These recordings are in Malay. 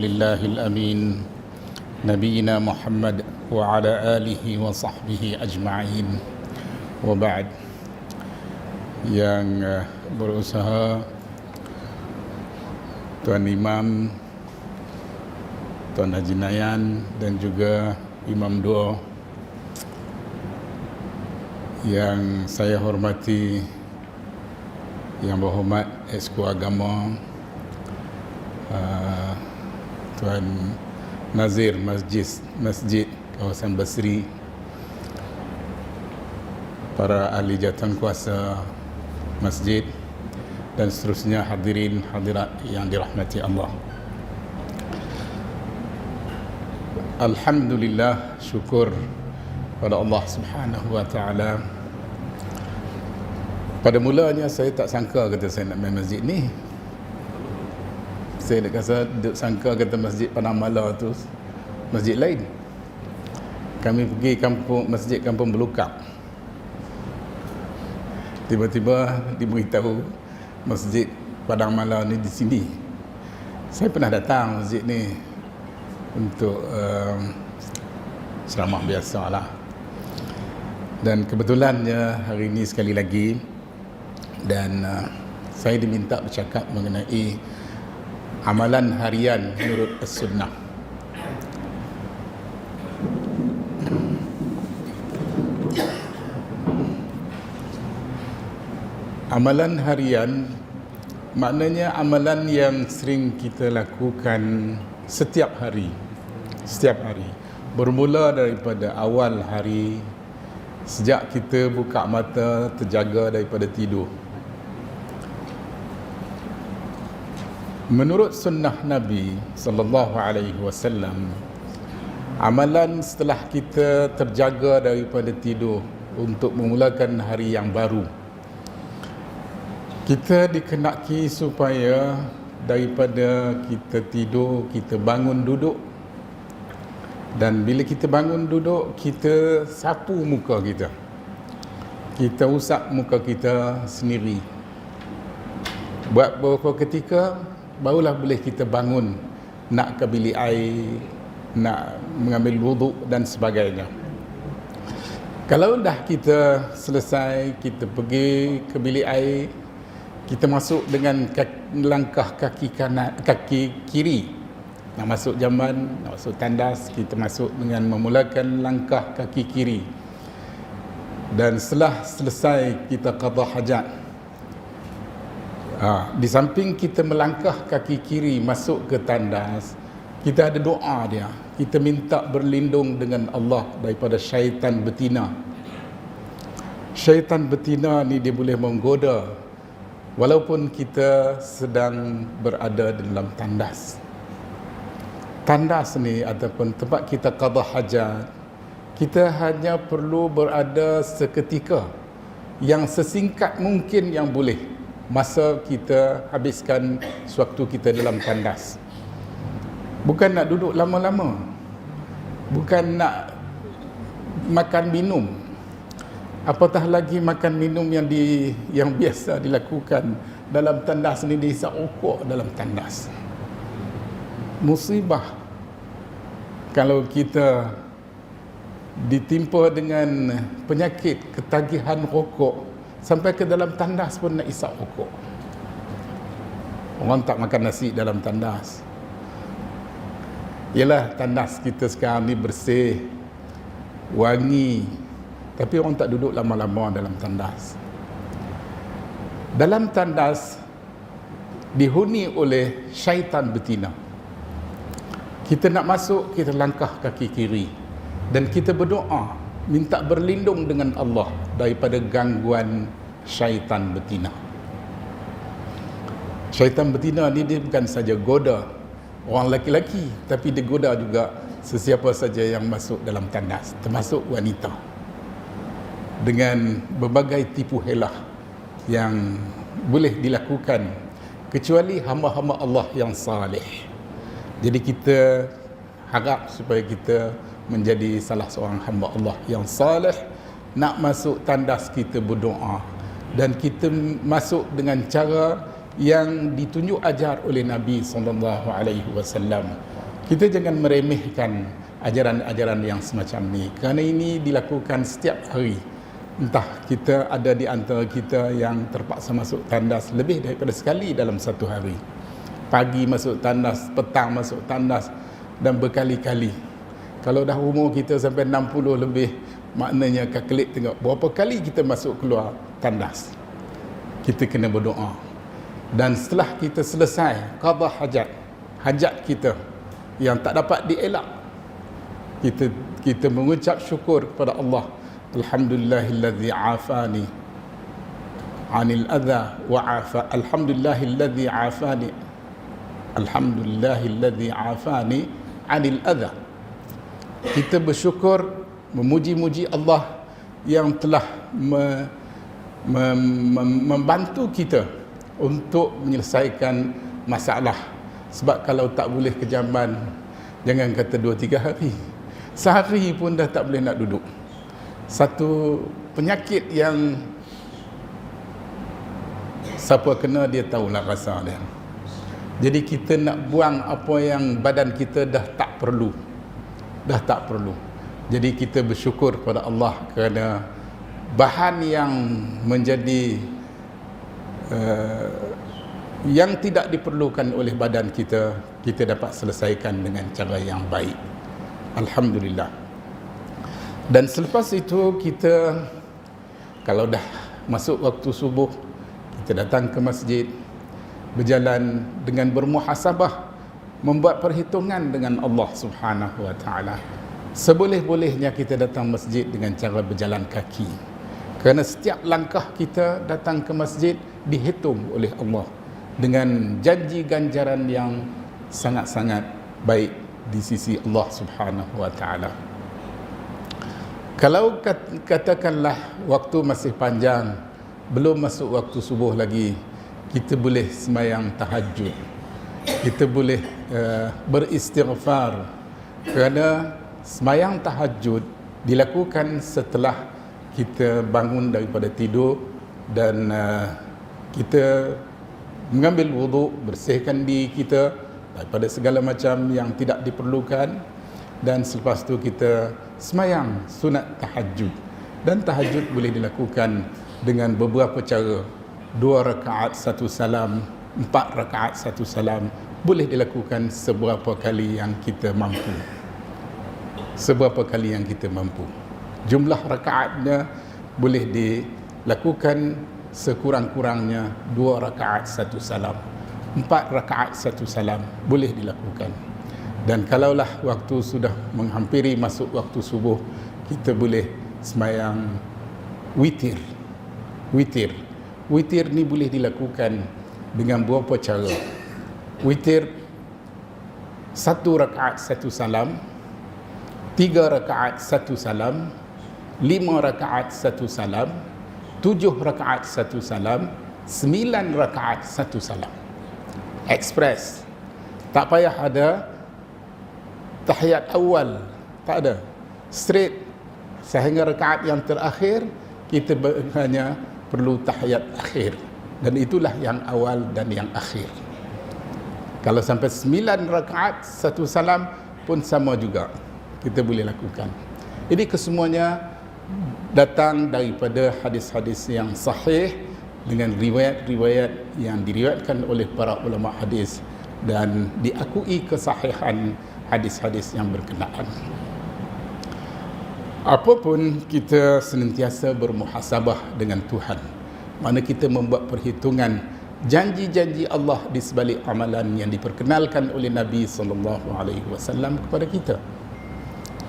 الله الأمين نبينا محمد وعلى آله وصحبه أجمعين وبعد. Yang berusaha Tuan Imam, Tuan Haji Nayan dan juga Imam Dua, yang saya hormati Yang Berhormat Esko Agama Tuan Nazir Masjid Kawasan Basri, para ahli jawatan kuasa masjid dan seterusnya, hadirin hadirat yang dirahmati Allah. Alhamdulillah, syukur pada Allah Subhanahu wa taala. Pada mulanya saya tak sangka kata saya nak main masjid ni. Saya nak sangka kata masjid Padang Mala tu masjid lain. Kami pergi masjid Kampung Belukak. Tiba-tiba diberitahu masjid Padang Mala ni di sini. Saya pernah datang masjid ni untuk ceramah biasalah. Dan kebetulannya hari ini sekali lagi dan saya diminta bercakap mengenai amalan harian menurut As-Sunnah. Amalan harian maknanya amalan yang sering kita lakukan setiap hari. Bermula daripada awal hari, sejak kita buka mata, terjaga daripada tidur. Menurut sunnah Nabi sallallahu alaihi wasallam, amalan setelah kita terjaga daripada tidur untuk memulakan hari yang baru, kita dikenaki supaya daripada kita tidur, kita bangun duduk, dan bila kita bangun duduk, kita sapu muka kita, kita usap muka kita sendiri. Buat beberapa ketika, barulah boleh kita bangun nak ke bilik air, nak mengambil wuduk dan sebagainya. Kalau dah kita selesai, kita pergi ke bilik air, kita masuk dengan langkah kaki kiri, nak masuk jamban, nak masuk tandas, kita masuk dengan memulakan langkah kaki kiri. Dan setelah selesai kita qada hajat, di samping kita melangkah kaki kiri masuk ke tandas, kita ada doa dia. Kita minta berlindung dengan Allah daripada syaitan betina. Syaitan betina ni dia boleh menggoda walaupun kita sedang berada dalam tandas. Tandas ni ataupun tempat kita qada hajat, kita hanya perlu berada seketika, yang sesingkat mungkin yang boleh, masa kita habiskan sewaktu kita dalam tandas. Bukan nak duduk lama-lama, bukan nak makan minum, apatah lagi makan minum yang biasa dilakukan dalam tandas ni, dihisap rokok dalam tandas. Musibah kalau kita ditimpa dengan penyakit ketagihan rokok, sampai ke dalam tandas pun nak isap rokok. Orang tak makan nasi dalam tandas. Yalah, tandas kita sekarang ni bersih, wangi, tapi orang tak duduk lama-lama dalam tandas. Dalam tandas dihuni oleh syaitan betina. Kita nak masuk, kita langkah kaki kiri dan kita berdoa, minta berlindung dengan Allah daripada gangguan syaitan betina. Syaitan betina ni dia bukan saja goda orang lelaki, tapi dia goda juga sesiapa saja yang masuk dalam tandas, termasuk wanita, dengan berbagai tipu helah yang boleh dilakukan kecuali hamba-hamba Allah yang saleh. Jadi kita harap supaya kita menjadi salah seorang hamba Allah yang saleh, nak masuk tandas kita berdoa, dan kita masuk dengan cara yang ditunjuk ajar oleh Nabi SAW. Kita jangan meremehkan ajaran-ajaran yang semacam ni, kerana ini dilakukan setiap hari. Entah kita ada di antara kita yang terpaksa masuk tandas lebih daripada sekali dalam satu hari. Pagi masuk tandas, petang masuk tandas, dan berkali-kali. Kalau dah umur kita sampai 60 lebih, maknanya kalkulat tengok berapa kali kita masuk keluar tandas. Kita kena berdoa. Dan setelah kita selesai qada hajat kita yang tak dapat dielak, kita mengucap syukur kepada Allah. Alhamdulillahilladzi afani anil adha wa afa. Alhamdulillahilladzi afani. Alhamdulillahilladzi afani anil adha. Kita bersyukur, memuji-muji Allah yang telah membantu kita untuk menyelesaikan masalah. Sebab kalau tak boleh kejaman, jangan kata 2-3 hari, sehari pun dah tak boleh nak duduk. Satu penyakit yang siapa kena dia tahulah rasa dia. Jadi kita nak buang apa yang badan kita dah tak perlu. Jadi kita bersyukur kepada Allah kerana bahan yang menjadi yang tidak diperlukan oleh badan kita, kita dapat selesaikan dengan cara yang baik. Alhamdulillah. Dan selepas itu kita, kalau dah masuk waktu subuh, kita datang ke masjid, berjalan dengan bermuhasabah, membuat perhitungan dengan Allah Subhanahu wa taala. Seboleh-bolehnya kita datang masjid dengan cara berjalan kaki. Kerana setiap langkah kita datang ke masjid dihitung oleh Allah dengan janji ganjaran yang sangat-sangat baik di sisi Allah Subhanahu wa taala. Kalau katakanlah waktu masih panjang, belum masuk waktu subuh lagi, kita boleh sembahyang tahajud. Kita boleh beristighfar, kerana sembahyang tahajud dilakukan setelah kita bangun daripada tidur dan kita mengambil wuduk, bersihkan diri kita daripada segala macam yang tidak diperlukan, dan selepas tu kita sembahyang sunat tahajud. Dan tahajud boleh dilakukan dengan beberapa cara. 2 rakaat 1 salam, 4 rakaat 1 salam, boleh dilakukan seberapa kali yang kita mampu. Jumlah rakaatnya boleh dilakukan sekurang-kurangnya 2 rakaat 1 salam, 4 rakaat 1 salam boleh dilakukan. Dan kalaulah waktu sudah menghampiri masuk waktu subuh, kita boleh sembahyang witir. Witir ni boleh dilakukan dengan beberapa cara. Witir 1 rakaat 1 salam, 3 rakaat 1 salam, 5 rakaat 1 salam, 7 rakaat 1 salam, 9 rakaat 1 salam. Express. Tak payah ada tahiyat awal, tak ada. Straight sehingga rakaat yang terakhir kita hanya perlu tahiyat akhir, dan itulah yang awal dan yang akhir. Kalau sampai 9 rakaat 1 salam pun sama juga, kita boleh lakukan. Jadi kesemuanya datang daripada hadis-hadis yang sahih dengan riwayat-riwayat yang diriwayatkan oleh para ulama hadis dan diakui kesahihan hadis-hadis yang berkenaan. Apapun kita senantiasa bermuhasabah dengan Tuhan. Mana kita membuat perhitungan janji-janji Allah di sebalik amalan yang diperkenalkan oleh Nabi SAW kepada kita.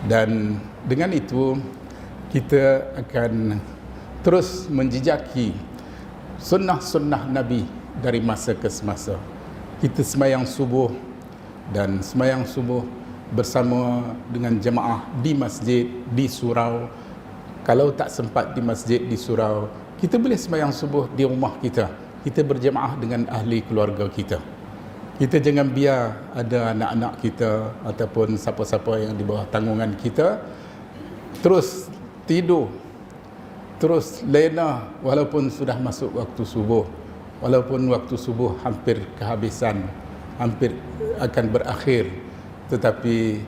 Dan dengan itu kita akan terus menjejaki sunnah-sunnah Nabi dari masa ke semasa. Kita sembahyang subuh, dan sembahyang subuh bersama dengan jemaah di masjid, di surau. Kalau tak sempat di masjid, di surau, kita boleh sembahyang subuh di rumah kita. Kita berjemaah dengan ahli keluarga kita. Kita jangan biar ada anak-anak kita ataupun siapa-siapa yang di bawah tanggungan kita terus tidur, terus lena walaupun sudah masuk waktu subuh. walaupun waktu subuh hampir kehabisan, hampir akan berakhir, tetapi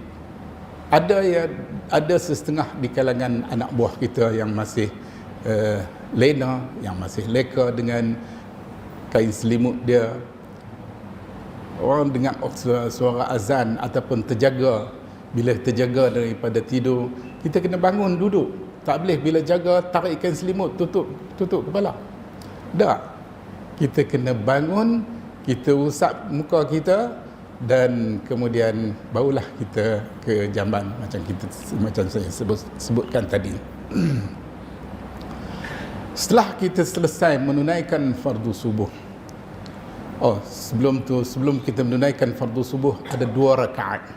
ada setengah di kalangan anak buah kita yang masih lena, yang masih leka dengan kain selimut dia. Orang dengar suara azan ataupun terjaga. Bila terjaga daripada tidur, kita kena bangun duduk. Tak boleh bila jaga tarik kain selimut, tutup kepala. Tak. Kita kena bangun, kita usap muka kita, dan kemudian barulah kita ke jamban macam saya sebutkan tadi. Setelah kita selesai menunaikan fardu subuh, sebelum kita menunaikan fardu subuh, ada 2 rakaat.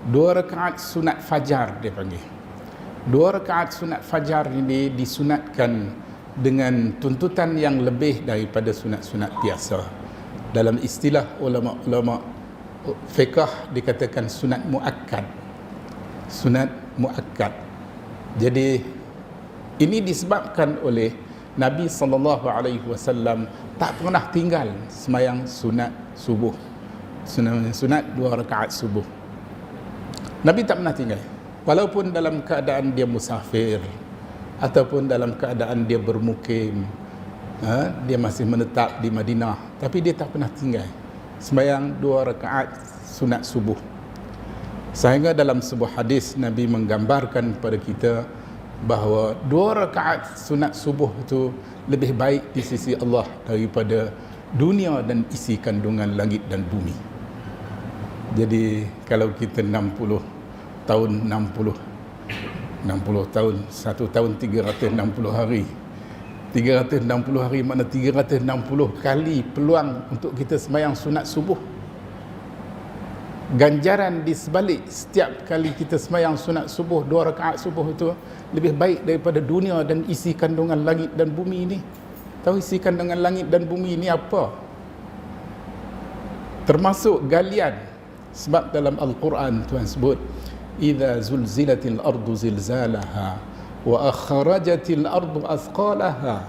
2 rakaat sunat fajar dia panggil. 2 rakaat sunat fajar ini disunatkan dengan tuntutan yang lebih daripada sunat-sunat biasa. Dalam istilah ulama-ulama fiqh dikatakan sunat muakkad. Sunat muakkad. Jadi ini disebabkan oleh Nabi SAW tak pernah tinggal sembahyang sunat subuh. Sunat 2 rakaat subuh. Nabi tak pernah tinggal. Walaupun dalam keadaan dia musafir ataupun dalam keadaan dia bermukim, dia masih menetap di Madinah, tapi dia tak pernah tinggal sembahyang 2 rakaat sunat subuh. Sehingga dalam sebuah hadis Nabi menggambarkan kepada kita bahawa 2 rakaat sunat subuh itu lebih baik di sisi Allah daripada dunia dan isi kandungan langit dan bumi. Jadi kalau kita 60 tahun, 1 tahun 360 hari. 360 hari mana 360 kali peluang untuk kita sembahyang sunat subuh. Ganjaran di sebalik setiap kali kita sembahyang sunat subuh, 2 rakaat subuh itu lebih baik daripada dunia dan isi kandungan langit dan bumi ini. Tahu isi kandungan langit dan bumi ini apa? Termasuk galian. Sebab dalam Al-Quran Tuhan sebut, "Idza zulzilatil ardu zilzalaha wa akhrajatil ardu athqalaha."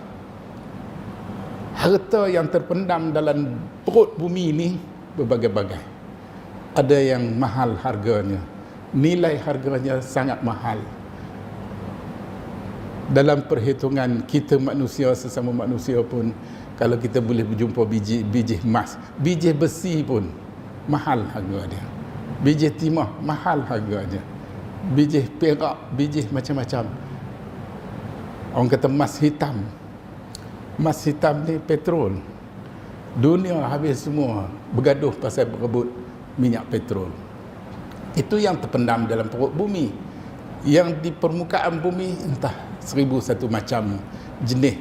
Harta yang terpendam dalam perut bumi ini berbagai-bagai. Ada yang mahal harganya, nilai harganya sangat mahal. Dalam perhitungan kita manusia, sesama manusia pun, kalau kita boleh berjumpa biji emas, biji besi pun mahal harga dia. Biji timah mahal harganya. Biji perak, biji macam-macam. Orang kata emas hitam. Emas hitam ni petrol. Dunia habis semua bergaduh pasal berebut minyak petrol. Itu yang terpendam dalam perut bumi. Yang di permukaan bumi entah 1001 macam jenis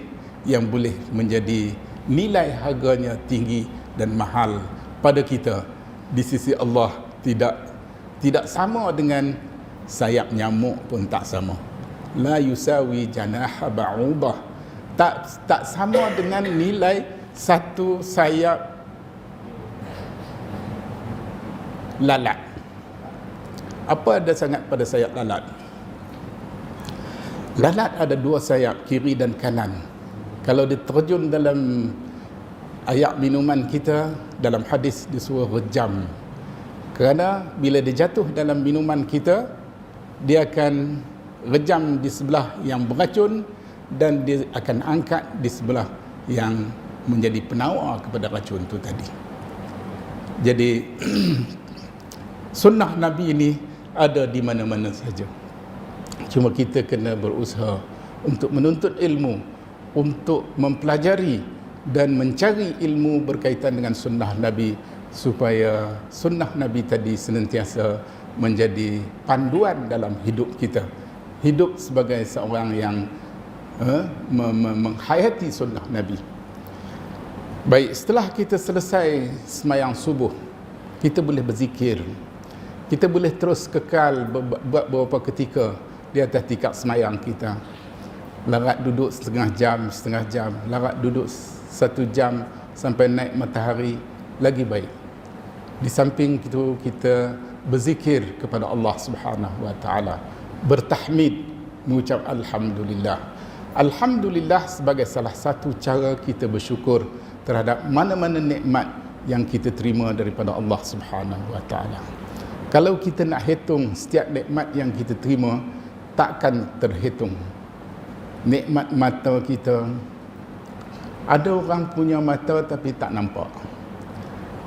yang boleh menjadi nilai harganya tinggi dan mahal pada kita. Di sisi Allah tidak sama dengan sayap nyamuk pun tak sama. La yusawi janaha ba'udah. Tak sama dengan nilai satu sayap lalat. Apa ada sangat pada sayap lalat? Lalat ada 2 sayap, kiri dan kanan. Kalau diterjun dalam ayak minuman kita, dalam hadis disuruh rejam. Kerana bila dia jatuh dalam minuman kita, dia akan rejam di sebelah yang beracun dan dia akan angkat di sebelah yang menjadi penawar kepada racun itu tadi. Jadi sunnah Nabi ini ada di mana-mana saja. Cuma kita kena berusaha untuk menuntut ilmu, untuk mempelajari dan mencari ilmu berkaitan dengan sunnah Nabi, supaya sunnah Nabi tadi senantiasa menjadi panduan dalam hidup kita. Hidup sebagai seorang yang menghayati sunnah Nabi. Baik, setelah kita selesai sembahyang subuh, kita boleh berzikir. Kita boleh terus kekal buat beberapa ketika di atas tikar sembahyang kita. Larat duduk setengah jam, larat duduk 1 jam sampai naik matahari, lagi baik. Di samping itu kita berzikir kepada Allah Subhanahu wa taala, bertahmid, mengucap alhamdulillah. Alhamdulillah sebagai salah satu cara kita bersyukur terhadap mana-mana nikmat yang kita terima daripada Allah Subhanahu wa taala. Kalau kita nak hitung setiap nikmat yang kita terima, takkan terhitung. Nikmat mata kita, ada orang punya mata tapi tak nampak.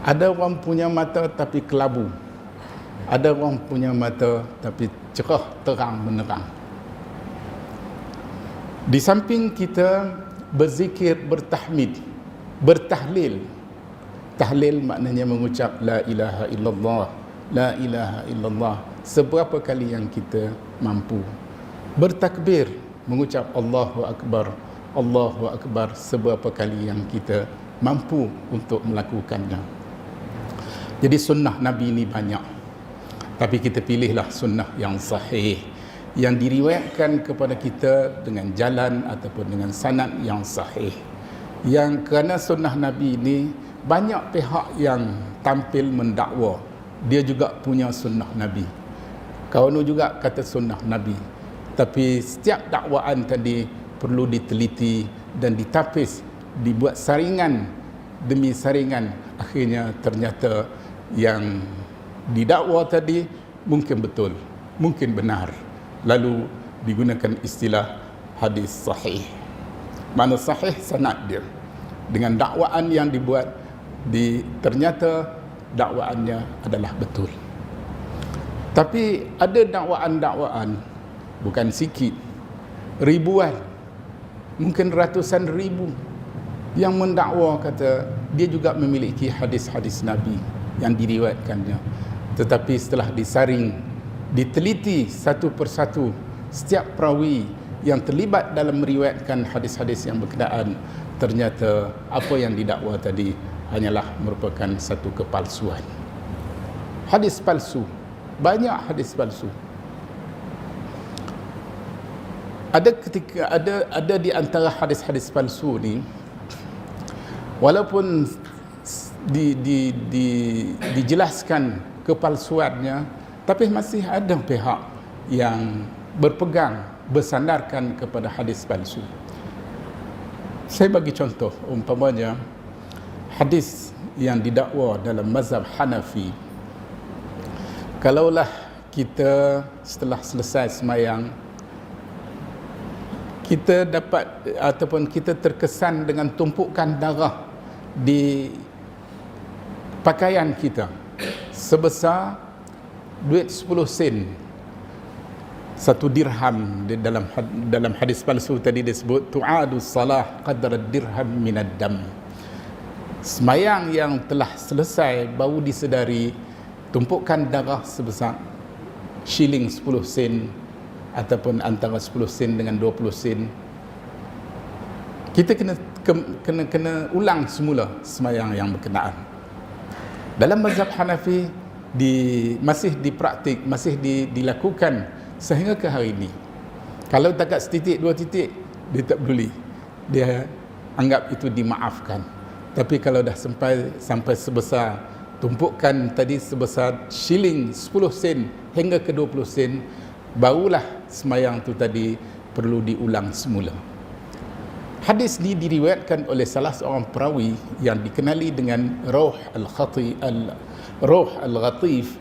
Ada orang punya mata tapi kelabu. Ada orang punya mata tapi cerah terang menerang. Di samping kita berzikir, bertahmid, bertahlil. Tahlil maknanya mengucap la ilaha illallah, la ilaha illallah seberapa kali yang kita mampu. Bertakbir, mengucap Allahu akbar, Allahu akbar seberapa kali yang kita mampu untuk melakukannya. Jadi sunnah Nabi ini banyak, tapi kita pilihlah sunnah yang sahih, yang diriwayatkan kepada kita dengan jalan ataupun dengan sanad yang sahih. Yang kerana sunnah Nabi ini banyak pihak yang tampil mendakwa dia juga punya sunnah Nabi. Kawan juga kata sunnah Nabi. Tapi setiap dakwaan tadi perlu diteliti dan ditapis, dibuat saringan demi saringan. Akhirnya ternyata yang didakwa tadi mungkin betul, mungkin benar. Lalu digunakan istilah hadis sahih. Mana sahih sanad dia. Dengan dakwaan yang dibuat, ternyata dakwaannya adalah betul. Tapi ada dakwaan-dakwaan, bukan sikit, ribuan, mungkin ratusan ribu yang mendakwa kata dia juga memiliki hadis-hadis Nabi yang diriwayatkannya. Tetapi setelah disaring, diteliti satu persatu setiap perawi yang terlibat dalam meriwayatkan hadis-hadis yang berkenaan, ternyata apa yang didakwa tadi hanyalah merupakan satu kepalsuan. Hadis palsu, banyak hadis palsu. Ada di antara hadis-hadis palsu ni, walaupun dijelaskan kepalsuannya, tapi masih ada pihak yang berpegang, bersandarkan kepada hadis palsu. Saya bagi contoh, umpamanya hadis yang didakwa dalam mazhab Hanafi. Kalaulah kita setelah selesai semayang, kita dapat ataupun kita terkesan dengan tumpukan darah di pakaian kita sebesar duit 10 sen, 1 dirham. Di dalam hadis palsu tadi disebut tu'adu salah qadra dirham minad dam. Semayang yang telah selesai baru disedari tumpukan darah sebesar shilling 10 sen ataupun antara 10 sen dengan 20 sen. Kita kena ulang semula semayang yang berkenaan. Dalam mazhab Hanafi masih dipraktik, masih dilakukan sehingga ke hari ini. Kalau takat setitik, 2 titik, dia tak peduli. Dia anggap itu dimaafkan. Tapi kalau dah sampai sebesar tumpukan tadi sebesar shilling 10 sen hingga ke 20 sen, barulah semayang tu tadi perlu diulang semula. Hadis ini diriwayatkan oleh salah seorang perawi yang dikenali dengan Rauh Al-Ghatif.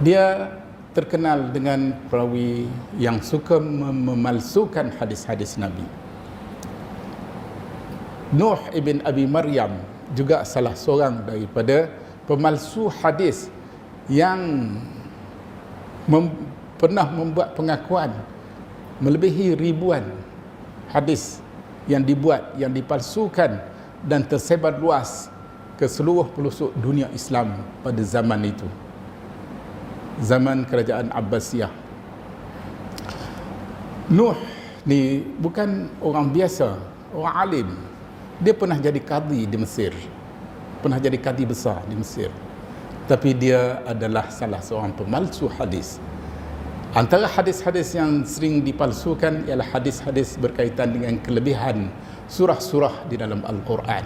Dia terkenal dengan perawi yang suka memalsukan hadis-hadis Nabi. Nuh ibn Abi Maryam juga salah seorang daripada pemalsu hadis yang pernah membuat pengakuan melebihi ribuan hadis yang dibuat, yang dipalsukan dan tersebar luas ke seluruh pelosok dunia Islam pada zaman itu, zaman kerajaan Abbasiyah. Nuh ni bukan orang biasa, orang alim. Dia pernah jadi qadi di Mesir, pernah jadi qadi besar di Mesir. Tapi dia adalah salah seorang pemalsu hadis. Antara hadis-hadis yang sering dipalsukan ialah hadis-hadis berkaitan dengan kelebihan surah-surah di dalam Al-Quran,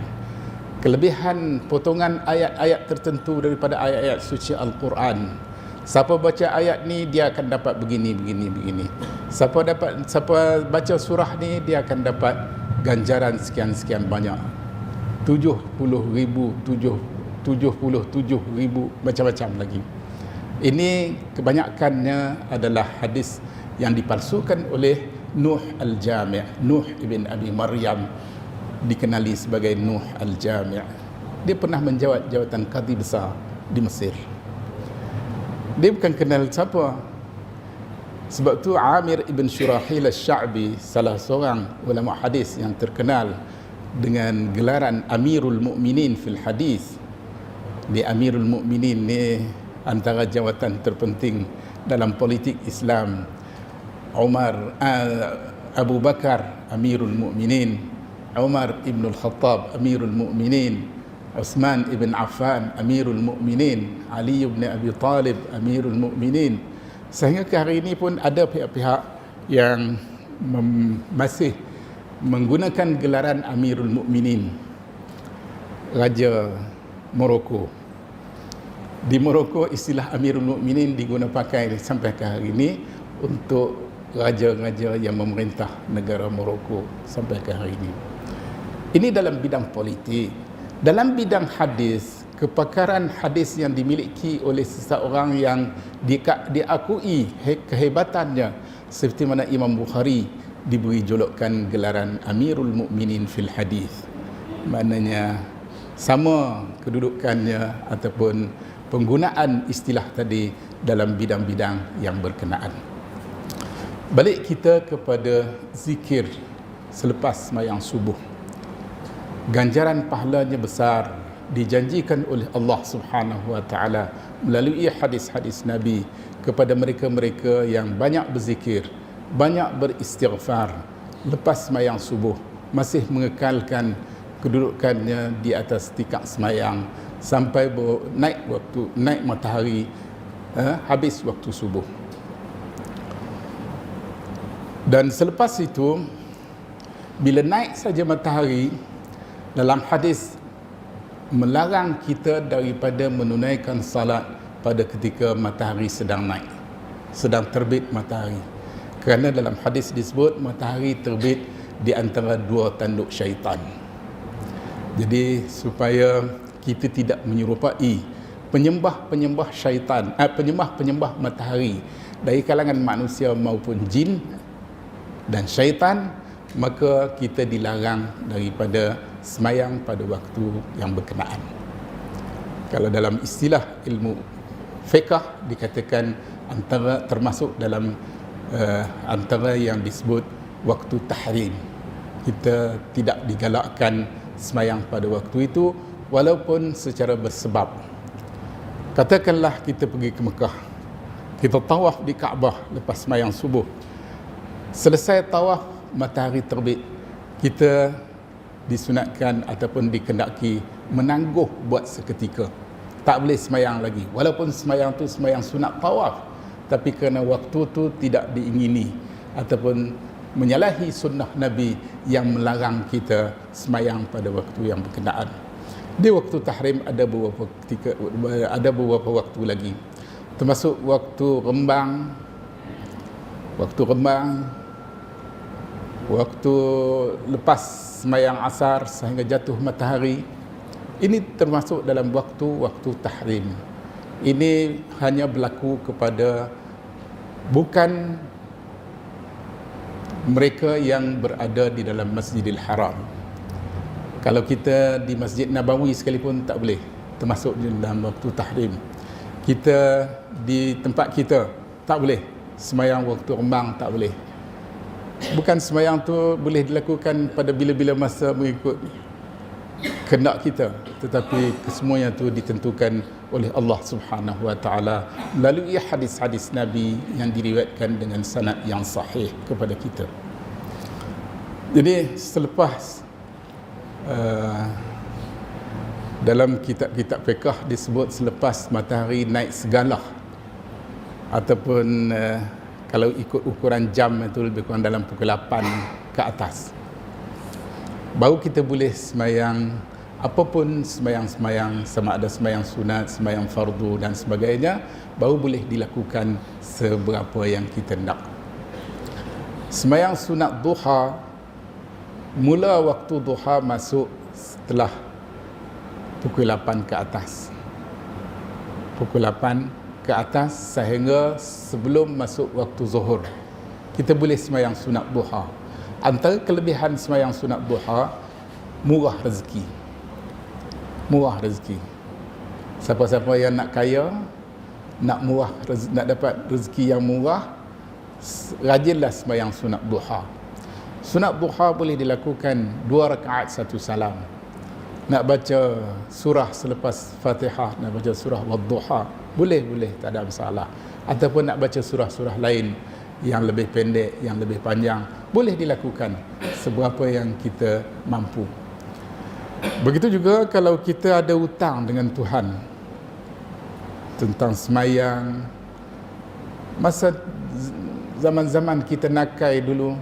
kelebihan potongan ayat-ayat tertentu daripada ayat-ayat suci Al-Quran, Siapa baca ayat ni dia akan dapat begini. Siapa baca surah ni dia akan dapat ganjaran sekian banyak. 70,000, 77,000 macam-macam lagi. Ini kebanyakannya adalah hadis yang dipalsukan oleh Nuh Al-Jami'. Nuh ibn Abi Maryam dikenali sebagai Nuh Al-Jami'. Dia pernah menjawat jawatan qadhi besar di Mesir. Dia bukan kenal siapa. Sebab tu Amir ibn Shurahil Al-Sya'bi, salah seorang ulama hadis yang terkenal dengan gelaran Amirul Mukminin fil hadis. Di Amirul Mukminin ni antara jawatan terpenting dalam politik Islam. Abu Bakar Amirul Mukminin, Umar ibn Al-Khattab Amirul Mukminin, Uthman ibn Affan Amirul Mukminin, Ali ibn Abi Talib Amirul Mukminin. Sehingga ke hari ini pun ada pihak-pihak yang masih menggunakan gelaran Amirul Mukminin. Raja Morocco. Di Morocco istilah Amirul Mukminin digunakan pakai sampai ke hari ini untuk raja-raja yang memerintah negara Morocco sampai ke hari ini. Ini dalam bidang politik. Dalam bidang hadis, kepakaran hadis yang dimiliki oleh seseorang yang diakui kehebatannya, seperti mana Imam Bukhari diberi julukan gelaran Amirul Mukminin fil hadis. Maknanya sama kedudukannya ataupun penggunaan istilah tadi dalam bidang-bidang yang berkenaan. Balik kita kepada zikir selepas sembahyang subuh. Ganjaran pahalanya besar, dijanjikan oleh Allah Subhanahu wa taala melalui hadis-hadis Nabi kepada mereka-mereka yang banyak berzikir, banyak beristighfar lepas sembahyang subuh, masih mengekalkan kedudukannya di atas tikar sembahyang sampai naik matahari, habis waktu subuh. Dan selepas itu, bila naik saja matahari, dalam hadis melarang kita daripada menunaikan salat pada ketika matahari sedang naik, sedang terbit matahari. Kerana dalam hadis disebut matahari terbit di antara dua tanduk syaitan. Jadi supaya kita tidak menyerupai penyembah-penyembah syaitan, penyembah-penyembah matahari dari kalangan manusia maupun jin dan syaitan, maka kita dilarang daripada sembahyang pada waktu yang berkenaan. Kalau dalam istilah ilmu fiqh dikatakan termasuk dalam antara yang disebut waktu tahrim. Kita tidak digalakkan sembahyang pada waktu itu walaupun secara bersebab. Katakanlah kita pergi ke Mekah, kita tawaf di Kaabah lepas sembahyang subuh. Selesai tawaf, matahari terbit, kita disunatkan ataupun dikendaki menangguh buat seketika. Tak boleh sembahyang lagi. Walaupun sembahyang tu sembahyang sunat tawaf, tapi kerana waktu tu tidak diingini ataupun menyalahi sunnah Nabi yang melarang kita sembahyang pada waktu yang berkenaan. Di waktu tahrim ada beberapa waktu lagi. Termasuk waktu rembang, waktu lepas sembahyang asar sehingga jatuh matahari. Ini termasuk dalam waktu tahrim. Ini hanya berlaku kepada bukan mereka yang berada di dalam Masjidil Haram. Kalau kita di Masjid Nabawi sekalipun tak boleh, termasuk dalam waktu tahrim. Kita di tempat kita tak boleh sembahyang waktu rembang, tak boleh. Bukan sembahyang tu boleh dilakukan pada bila-bila masa mengikut kehendak kita, tetapi kesemuanya tu ditentukan oleh Allah Subhanahu wa taala melalui hadis-hadis Nabi yang diriwayatkan dengan sanad yang sahih kepada kita. Jadi selepas dalam kitab-kitab fiqh disebut selepas matahari naik segalah, ataupun kalau ikut ukuran jam itu lebih kurang dalam pukul 8 ke atas, baru kita boleh sembahyang apapun semayang-semayang, sama ada semayang sunat, semayang fardu dan sebagainya, baru boleh dilakukan seberapa yang kita nak. Semayang sunat duha, mula waktu duha masuk setelah pukul 8 ke atas. Pukul 8 ke atas sehingga sebelum masuk waktu zuhur. Kita boleh semayang sunat duha. Antara kelebihan semayang sunat duha, murah rezeki. Murah rezeki. Siapa-siapa yang nak kaya, nak dapat rezeki yang murah, rajinlah semayang sunat duha. Sunat duha boleh dilakukan 2 rakaat 1 salam. Nak baca surah selepas Fatihah, nak baca surah Wadduha, boleh, tak ada masalah. Ataupun nak baca surah-surah lain yang lebih pendek, yang lebih panjang, boleh dilakukan seberapa yang kita mampu. Begitu juga kalau kita ada hutang dengan Tuhan tentang semayang. Masa zaman-zaman kita nakai dulu,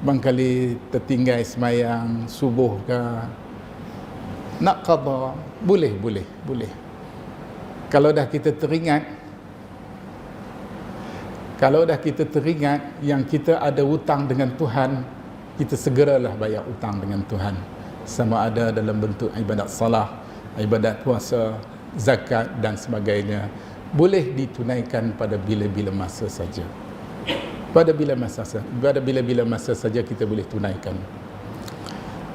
bangkali tertinggal semayang subuh ke, nak qada, boleh. Kalau dah kita teringat yang kita ada hutang dengan Tuhan, kita segeralah bayar hutang dengan Tuhan. Sama ada dalam bentuk ibadat salah, ibadat puasa, zakat dan sebagainya, boleh ditunaikan pada bila-bila masa saja. Pada bila-bila masa saja kita boleh tunaikan.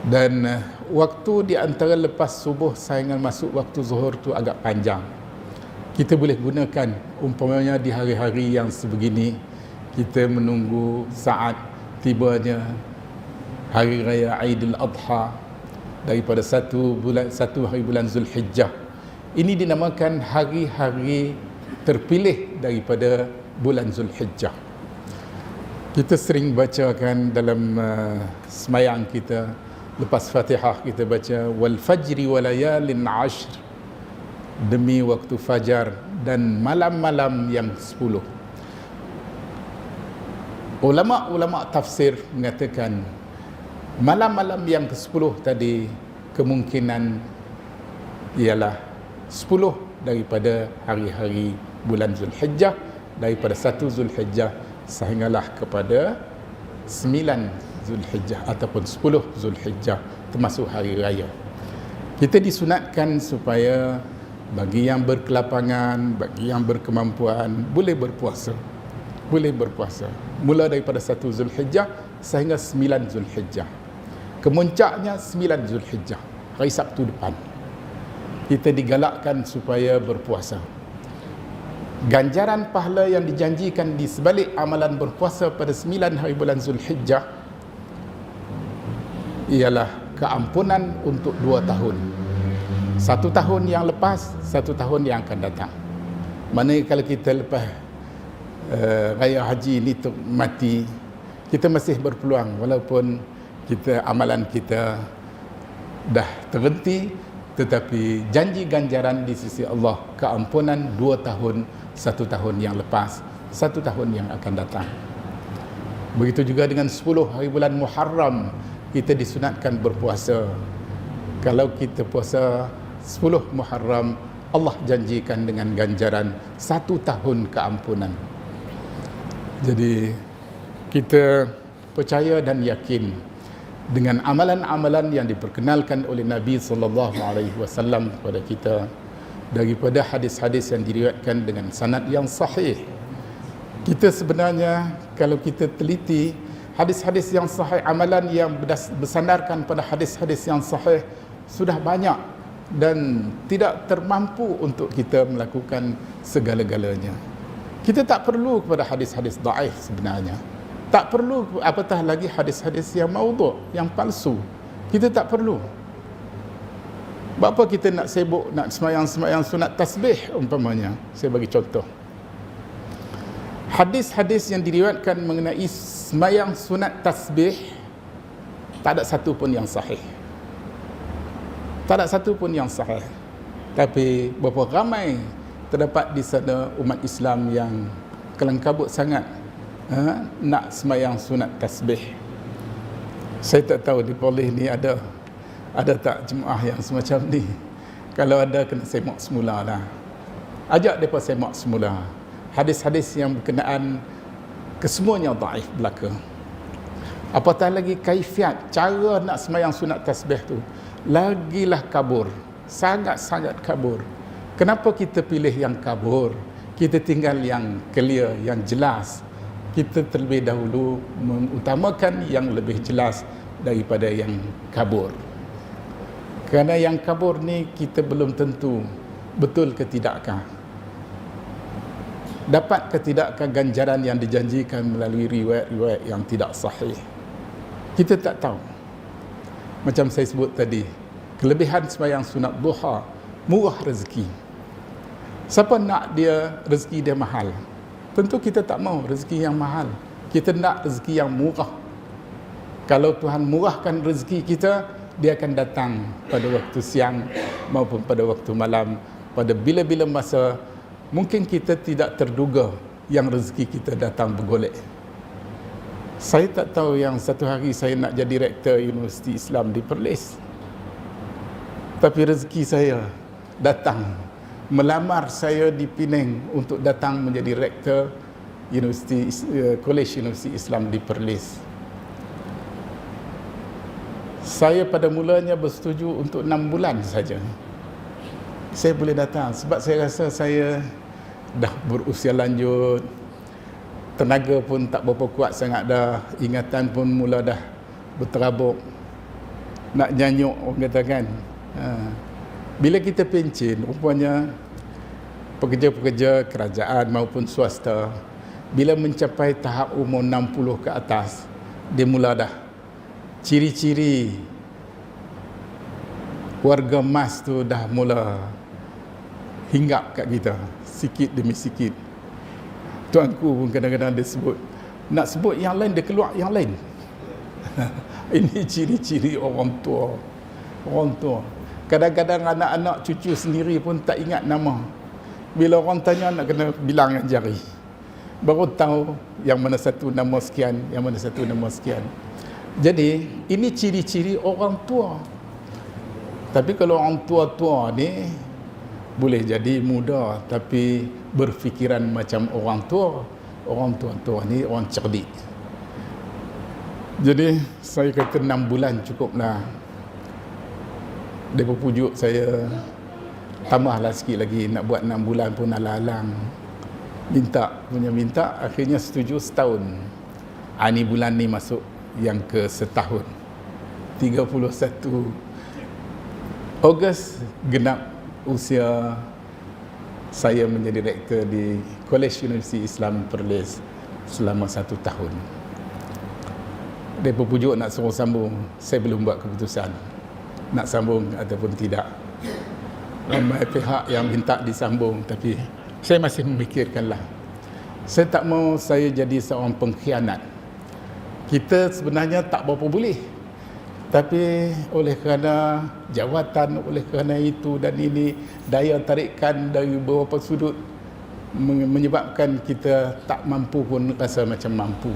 Dan waktu di antara lepas subuh sehingga masuk waktu zuhur tu agak panjang. Kita boleh gunakan, umpamanya di hari-hari yang sebegini, kita menunggu saat tibanya hari raya Aidil Adha daripada satu hari bulan Zulhijjah. Ini dinamakan hari-hari terpilih daripada bulan Zulhijjah. Kita sering bacakan dalam semayang kita, lepas Fatihah kita baca wal fajri wa layalin ashr, demi waktu fajar dan malam-malam yang 10. Ulama-ulama tafsir mengatakan malam-malam yang ke-10 tadi kemungkinan ialah 10 daripada hari-hari bulan Zulhijjah, daripada 1 Zulhijjah sehinggalah kepada 9 Zulhijjah ataupun 10 Zulhijjah, termasuk hari raya. Kita disunatkan supaya bagi yang berkelapangan, bagi yang berkemampuan, boleh berpuasa. Mula daripada 1 Zulhijjah sehingga 9 Zulhijjah. Kemuncaknya 9 Zulhijjah, hari Sabtu depan. Kita digalakkan supaya berpuasa. Ganjaran pahala yang dijanjikan di sebalik amalan berpuasa pada 9 hari bulan Zulhijjah ialah keampunan untuk 2 tahun. 1 tahun yang lepas, 1 tahun yang akan datang. Maknanya kalau kita lepas raya haji ini mati, kita masih berpeluang walaupun amalan kita dah terhenti, tetapi janji ganjaran di sisi Allah, keampunan 2 tahun, 1 tahun yang lepas, 1 tahun yang akan datang. Begitu juga dengan 10 hari bulan Muharram, kita disunatkan berpuasa. Kalau kita puasa 10 Muharram, Allah janjikan dengan ganjaran 1 tahun keampunan. Jadi kita percaya dan yakin dengan amalan-amalan yang diperkenalkan oleh Nabi SAW kepada kita daripada hadis-hadis yang diriwayatkan dengan sanad yang sahih. Kita sebenarnya kalau kita teliti hadis-hadis yang sahih, amalan yang bersandarkan pada hadis-hadis yang sahih sudah banyak dan tidak termampu untuk kita melakukan segala-galanya. Kita tak perlu kepada hadis-hadis dhaif sebenarnya. Tak perlu, apatah lagi hadis-hadis yang maudhu', yang palsu. Kita tak perlu. Berapa kita nak sibuk nak semayang-semayang sunat tasbih umpamanya. Saya bagi contoh. Hadis-hadis yang diriwayatkan mengenai semayang sunat tasbih, tak ada satu pun yang sahih. Tak ada satu pun yang sahih. Tapi berapa ramai terdapat di sana umat Islam yang kelang-kabut sangat nak semayang sunat tasbih. Saya tak tahu di Perlis ni ada Ada tak jemaah yang semacam ni? Kalau ada, kena semak semula lah. Ajak mereka semak semula. Hadis-hadis yang berkenaan kesemuanya daif belaka. Apatah lagi kaifiat, cara nak semayang sunat tasbih tu, lagilah kabur. Sangat-sangat kabur. Kenapa kita pilih yang kabur? Kita tinggal yang clear, yang jelas. Kita terlebih dahulu mengutamakan yang lebih jelas daripada yang kabur. Kerana yang kabur ni kita belum tentu betul ke tidakkah. Dapat ke tidakkah ganjaran yang dijanjikan melalui riwayat-riwayat yang tidak sahih. Kita tak tahu. Macam saya sebut tadi, kelebihan sembahyang sunat duha, murah rezeki. Siapa nak dia rezeki dia mahal? Tentu kita tak mahu rezeki yang mahal. Kita nak rezeki yang murah. Kalau Tuhan murahkan rezeki kita, dia akan datang pada waktu siang maupun pada waktu malam, pada bila-bila masa mungkin kita tidak terduga yang rezeki kita datang bergolek. Saya tak tahu yang satu hari saya nak jadi rektor Universiti Islam di Perlis. Tapi rezeki saya datang, melamar saya di Penang untuk datang menjadi rektor College Universiti Islam di Perlis. Saya pada mulanya bersetuju untuk 6 bulan saja. Saya boleh datang sebab saya rasa saya dah berusia lanjut, tenaga pun tak berapa kuat sangat dah, ingatan pun mula dah berterabuk, nak nyanyuk orang kata kan. Bila kita pencin, rupanya pekerja-pekerja kerajaan maupun swasta, bila mencapai tahap umur 60 ke atas, dia mula dah ciri-ciri warga emas tu dah mula hinggap kat kita sikit demi sikit. Tuanku pun kadang-kadang dia sebut, nak sebut yang lain dia keluar yang lain. Ini ciri-ciri orang tua. Orang tua. Kadang-kadang anak-anak cucu sendiri pun tak ingat nama. Bila orang tanya nak kena bilang yang jari. Baru tahu yang mana satu nama sekian, yang mana satu nama sekian. Jadi ini ciri-ciri orang tua. Tapi kalau orang tua-tua ni boleh jadi muda tapi berfikiran macam orang tua. Orang tua-tua ni orang cerdik. Jadi saya kata 6 bulan cukuplah. Dia berpujuk saya tambahlah sikit lagi, nak buat 6 bulan pun alang-alang. Minta, akhirnya setuju setahun. Ni bulan ni masuk yang ke setahun. 31 Ogos genap usia saya menjadi rektor di College Universiti Islam Perlis selama 1 tahun. Dia berpujuk nak suruh sambung, saya belum buat keputusan nak sambung ataupun tidak. Ramai pihak yang minta disambung, tapi saya masih memikirkanlah. Saya tak mahu saya jadi seorang pengkhianat. Kita sebenarnya tak berapa boleh, tapi oleh kerana jawatan, oleh kerana itu dan ini, daya tarikan dari beberapa sudut menyebabkan kita tak mampu pun rasa macam mampu,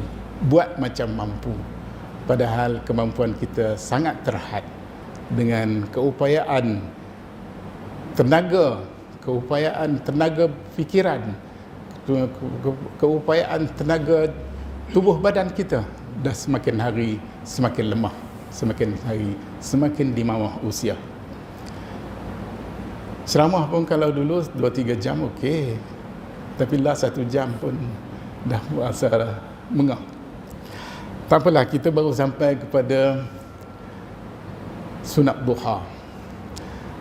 buat macam mampu. Padahal kemampuan kita sangat terhad dengan keupayaan tenaga, fikiran, keupayaan tenaga tubuh badan kita dah semakin hari semakin lemah, semakin hari semakin di bawah usia. Ceramah pun kalau dulu 2-3 jam okey, tapi lah 1 jam pun dah rasa mengah. Tak apalah, kita baru sampai kepada sunat duha.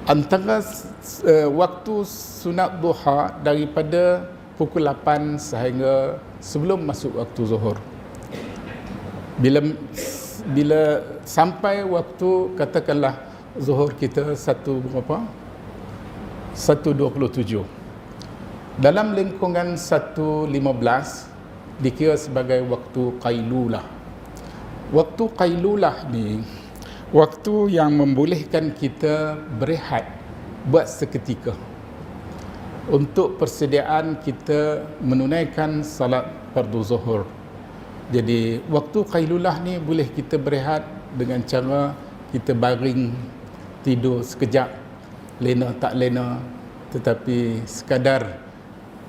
Antara waktu sunat duha daripada pukul 8 sehingga sebelum masuk waktu zuhur. Bila sampai waktu katakanlah zuhur kita 1.27, dalam lingkungan 1.15 dikira sebagai waktu qailulah. Waktu qailulah ni waktu yang membolehkan kita berehat buat seketika untuk persediaan kita menunaikan salat fardu zuhur. Jadi waktu qailulah ni boleh kita berehat dengan cara kita baring tidur sekejap, lena tak lena, tetapi sekadar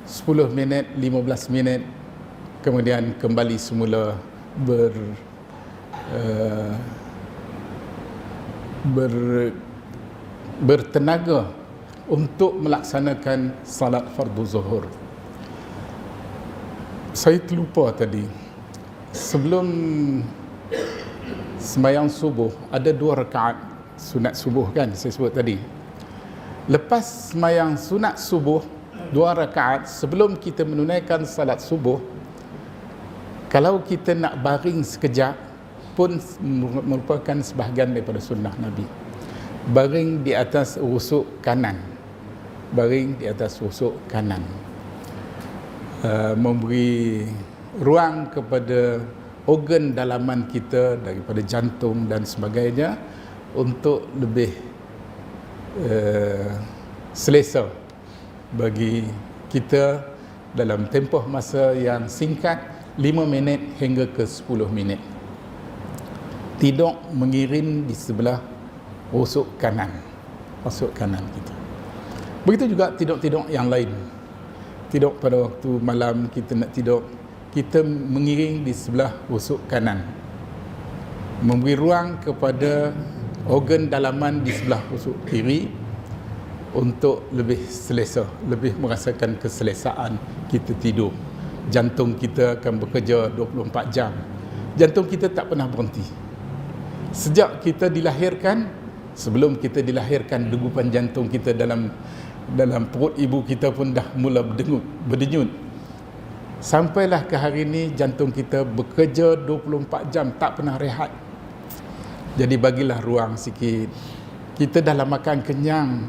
10 minit, 15 minit, kemudian kembali semula bertenaga untuk melaksanakan salat fardu zuhur. Saya terlupa tadi, sebelum sembahyang subuh ada 2 rakaat sunat subuh kan saya sebut tadi. Lepas sembahyang sunat subuh 2 rakaat sebelum kita menunaikan salat subuh, kalau kita nak baring sekejap pun merupakan sebahagian daripada sunnah Nabi. Baring di atas rusuk kanan, baring di atas rusuk kanan, memberi ruang kepada organ dalaman kita daripada jantung dan sebagainya untuk lebih selesa bagi kita dalam tempoh masa yang singkat, 5 minit hingga ke 10 minit. Tidur mengirim di sebelah rusuk kanan kita. Begitu juga tidur-tidur yang lain. Tidur pada waktu malam kita nak tidur, kita mengiring di sebelah rusuk kanan, memberi ruang kepada organ dalaman di sebelah rusuk kiri untuk lebih selesa, lebih merasakan keselesaan kita tidur. Jantung kita akan bekerja 24 jam. Jantung kita tak pernah berhenti. Sejak kita dilahirkan, sebelum kita dilahirkan, degupan jantung kita dalam perut ibu kita pun dah mula berdenyut. Sampailah ke hari ini jantung kita bekerja 24 jam, tak pernah rehat. Jadi bagilah ruang sikit. Kita dah lah makan kenyang.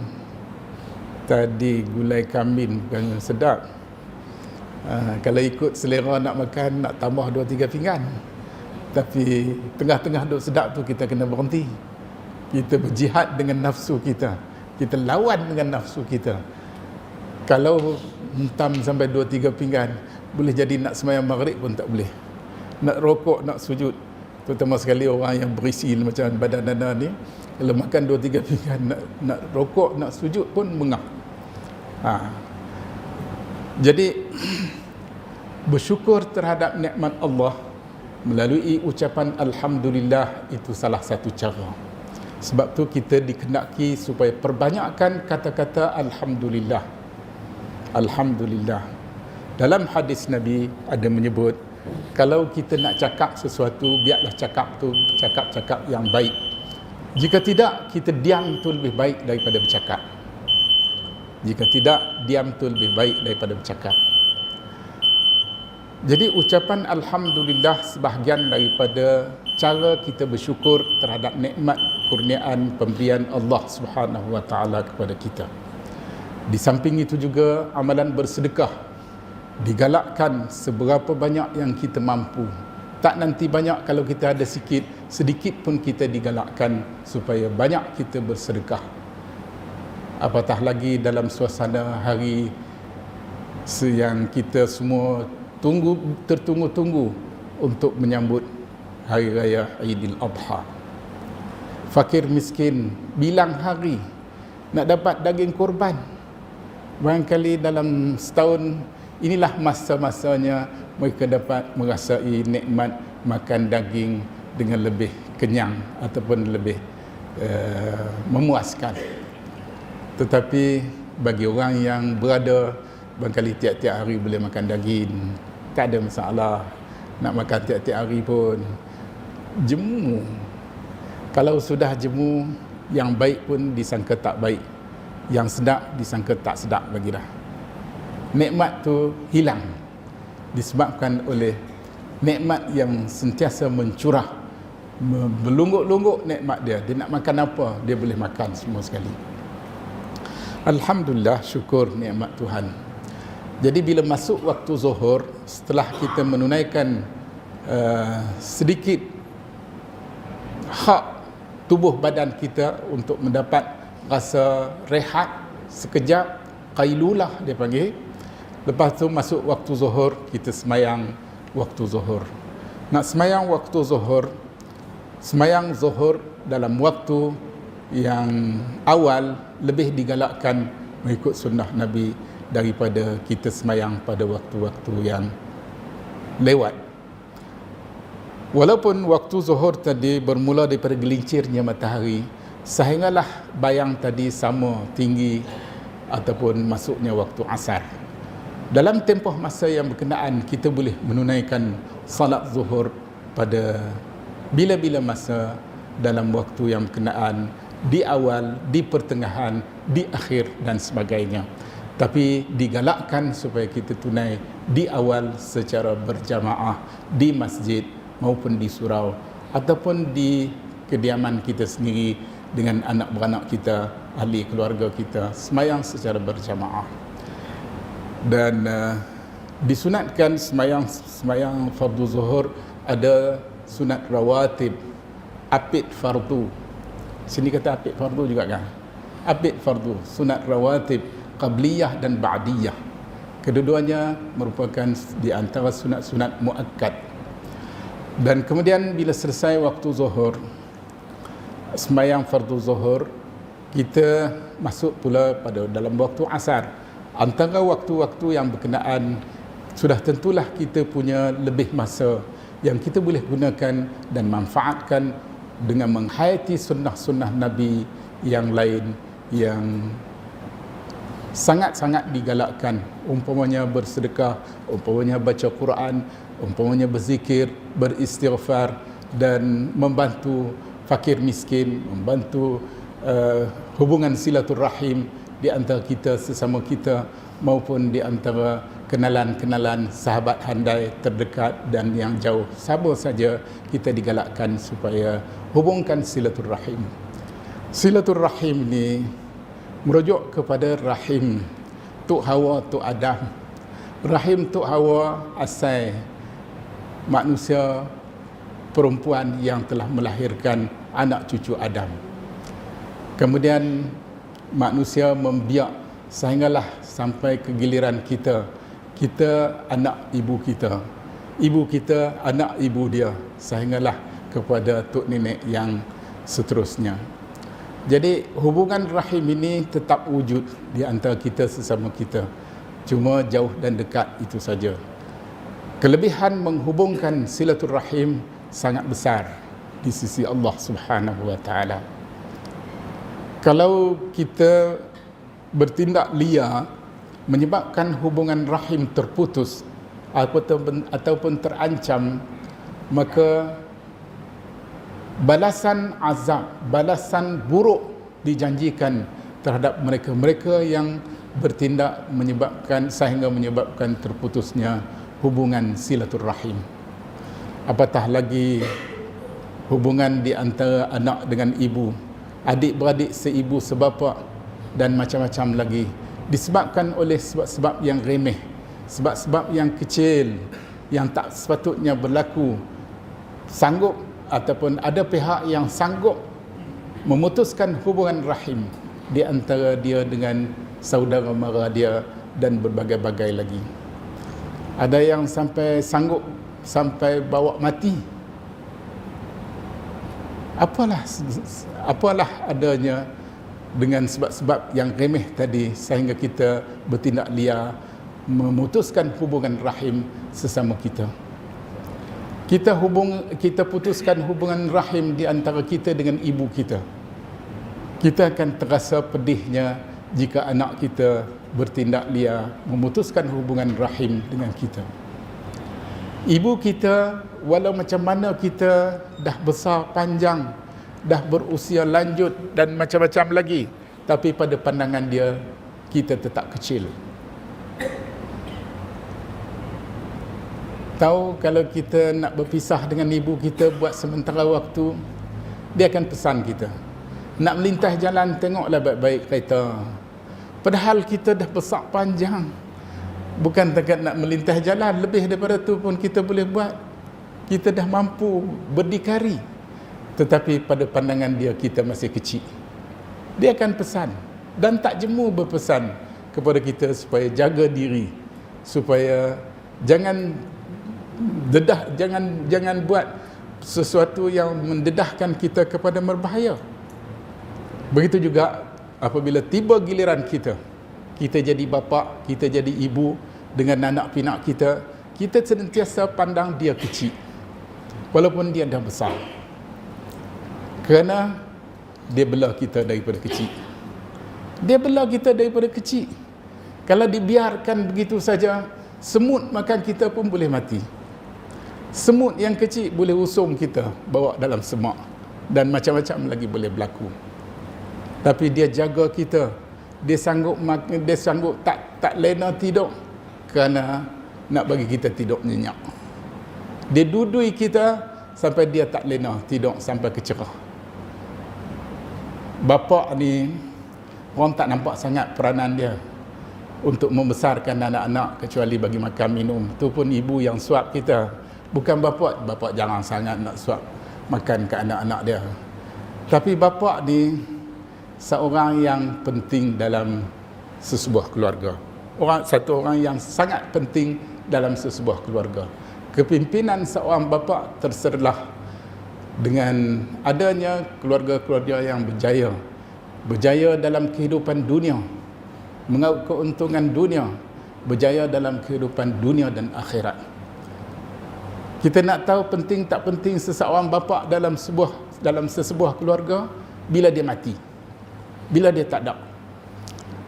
Tadi gulai kambing bukan sedap. Kalau ikut selera nak makan, nak tambah 2-3 pinggan. Tapi tengah-tengah duk sedap tu kita kena berhenti. Kita berjihad dengan nafsu kita. Kita lawan dengan nafsu kita. Kalau hentam sampai 2-3 pinggan, boleh jadi nak sembahyang maghrib pun tak boleh. Nak rokok, nak sujud. Terutama sekali orang yang berisi macam badan Nana ni, kalau makan 2-3 pinggan, nak rokok, nak sujud pun mengah. Jadi bersyukur terhadap nikmat Allah melalui ucapan Alhamdulillah itu salah satu cara. Sebab tu kita dikehendaki supaya perbanyakkan kata-kata Alhamdulillah. Alhamdulillah. Dalam hadis Nabi ada menyebut, kalau kita nak cakap sesuatu, biarlah cakap tu cakap-cakap yang baik. Jika tidak, kita diam tu lebih baik daripada bercakap. Jika tidak, diam tu lebih baik daripada bercakap. Jadi ucapan Alhamdulillah sebahagian daripada cara kita bersyukur terhadap nikmat kurniaan pemberian Allah Subhanahu Wa Taala kepada kita. Di samping itu juga amalan bersedekah digalakkan seberapa banyak yang kita mampu. Tak nanti banyak, kalau kita ada sikit, sedikit pun kita digalakkan supaya banyak kita bersedekah. Apatah lagi dalam suasana hari yang kita semua tertunggu-tunggu untuk menyambut Hari Raya Aidil Adha. Fakir miskin bilang hari nak dapat daging korban. Barangkali dalam setahun inilah masa-masanya mereka dapat merasai nikmat makan daging dengan lebih kenyang ataupun lebih memuaskan. Tetapi bagi orang yang berada barangkali tiap-tiap hari boleh makan daging, tak ada masalah. Nak makan tiap-tiap hari pun jemu. Kalau sudah jemu, yang baik pun disangka tak baik, yang sedap disangka tak sedap lagi dah. Nikmat tu hilang disebabkan oleh nikmat yang sentiasa mencurah, berlungguk-lungguk nikmat dia. Dia nak makan apa, dia boleh makan semua sekali. Alhamdulillah, syukur nikmat Tuhan. Jadi bila masuk waktu zuhur, setelah kita menunaikan sedikit hak tubuh badan kita untuk mendapat rasa rehat sekejap, qailulah dia panggil. Lepas tu masuk waktu zuhur, kita semayang waktu zuhur. Nak semayang waktu zuhur, semayang zuhur dalam waktu yang awal lebih digalakkan mengikut sunnah Nabi daripada kita semayang pada waktu-waktu yang lewat. Walaupun waktu zuhur tadi bermula daripada gelincirnya matahari sehinggalah bayang tadi sama tinggi ataupun masuknya waktu asar. Dalam tempoh masa yang berkenaan kita boleh menunaikan salat zuhur pada bila-bila masa dalam waktu yang berkenaan, di awal, di pertengahan, di akhir dan sebagainya. Tapi digalakkan supaya kita tunai di awal secara berjamaah di masjid maupun di surau ataupun di kediaman kita sendiri dengan anak beranak kita, ahli keluarga kita, semayang secara berjamaah. Dan disunatkan semayang fardu zuhur ada sunat rawatib, apit fardu. Sini kata apit fardu juga kan? Apit fardu, sunat rawatib qabliyah dan ba'diyah. Kedua-duanya merupakan di antara sunat-sunat muakkad. Dan kemudian bila selesai waktu zuhur, sembahyang fardu zuhur, kita masuk pula pada dalam waktu asar. Antara waktu-waktu yang berkenaan sudah tentulah kita punya lebih masa yang kita boleh gunakan dan manfaatkan dengan menghayati sunnah-sunnah Nabi yang lain yang sangat-sangat digalakkan, umpamanya bersedekah, umpamanya baca Quran, umpamanya berzikir, beristighfar dan membantu fakir miskin, membantu hubungan silaturahim di antara kita sesama kita maupun di antara kenalan-kenalan sahabat handai terdekat dan yang jauh. Sama saja kita digalakkan supaya hubungkan silaturahim. Silaturahim ni merujuk kepada rahim Tok Hawa, Tok Adam. Rahim Tok Hawa asal manusia perempuan yang telah melahirkan anak cucu Adam. Kemudian manusia membiak sehinggalah sampai ke giliran kita. Kita anak ibu kita, ibu kita anak ibu dia, sehinggalah kepada tok nenek yang seterusnya. Jadi hubungan rahim ini tetap wujud di antara kita sesama kita, cuma jauh dan dekat itu saja. Kelebihan menghubungkan silaturahim sangat besar di sisi Allah Subhanahu wa taala. Kalau kita bertindak liar menyebabkan hubungan rahim terputus ataupun terancam, maka balasan azab, balasan buruk dijanjikan terhadap mereka-mereka yang bertindak sehingga menyebabkan terputusnya hubungan silaturahim. Apatah lagi hubungan di antara anak dengan ibu, adik-beradik seibu sebapa dan macam-macam lagi, disebabkan oleh sebab-sebab yang remeh, sebab-sebab yang kecil yang tak sepatutnya berlaku. Sanggup ataupun ada pihak yang sanggup memutuskan hubungan rahim di antara dia dengan saudara mara dia dan berbagai-bagai lagi. Ada yang sampai sanggup sampai bawa mati. Apalah adanya dengan sebab-sebab yang remeh tadi sehingga kita bertindak liar memutuskan hubungan rahim sesama kita. Kita putuskan hubungan rahim di antara kita dengan ibu kita. Kita akan terasa pedihnya jika anak kita bertindak liar memutuskan hubungan rahim dengan kita. Ibu kita, walau macam mana kita dah besar panjang, dah berusia lanjut dan macam-macam lagi, tapi pada pandangan dia kita tetap kecil. Tahu kalau kita nak berpisah dengan ibu kita buat sementara waktu, dia akan pesan kita, nak melintas jalan tengoklah baik-baik kereta. Padahal kita dah besar panjang, bukan takat nak melintas jalan, lebih daripada tu pun kita boleh buat. Kita dah mampu berdikari, tetapi pada pandangan dia kita masih kecil. Dia akan pesan dan tak jemu berpesan kepada kita supaya jaga diri, supaya jangan buat sesuatu yang mendedahkan kita kepada berbahaya. Begitu juga apabila tiba giliran kita jadi bapa, kita jadi ibu dengan anak pinak kita, kita senantiasa pandang dia kecil walaupun dia dah besar, kerana dia bela kita daripada kecil. Dia bela kita daripada kecil. Kalau dibiarkan begitu saja, semut makan kita pun boleh mati. Semut yang kecil boleh usung kita bawa dalam semak, dan macam-macam lagi boleh berlaku. Tapi dia jaga kita. Dia sanggup tak lena tidur kerana nak bagi kita tidur nyenyak. Dia dudui kita sampai dia tak lena tidur sampai kecerah. Bapa ni orang tak nampak sangat peranan dia untuk membesarkan anak-anak, kecuali bagi makan minum. Tu pun ibu yang suap kita, bukan bapa jarang sangat nak suap makan ke anak-anak dia. Tapi bapa ni seorang yang penting dalam sesebuah keluarga. Satu orang yang sangat penting dalam sesebuah keluarga. Kepimpinan seorang bapa terserlah dengan adanya keluarga-keluarga yang berjaya dalam kehidupan dunia, mengaut keuntungan dunia, berjaya dalam kehidupan dunia dan akhirat. Kita nak tahu penting tak penting seseorang bapa dalam sesebuah keluarga bila dia mati, bila dia tak ada.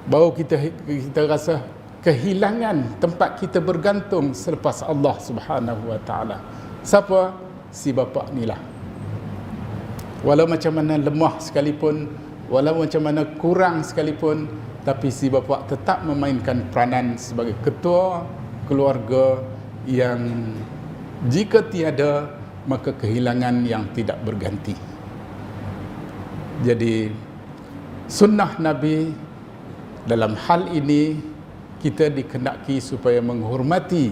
Baru kita rasa kehilangan tempat kita bergantung selepas Allah Subhanahu wa taala. Siapa? Si bapa inilah. Walau macam mana lemah sekalipun, walau macam mana kurang sekalipun, tapi si bapa tetap memainkan peranan sebagai ketua keluarga yang jika tiada, maka kehilangan yang tidak berganti. Jadi sunnah Nabi dalam hal ini, kita dikehendaki supaya menghormati,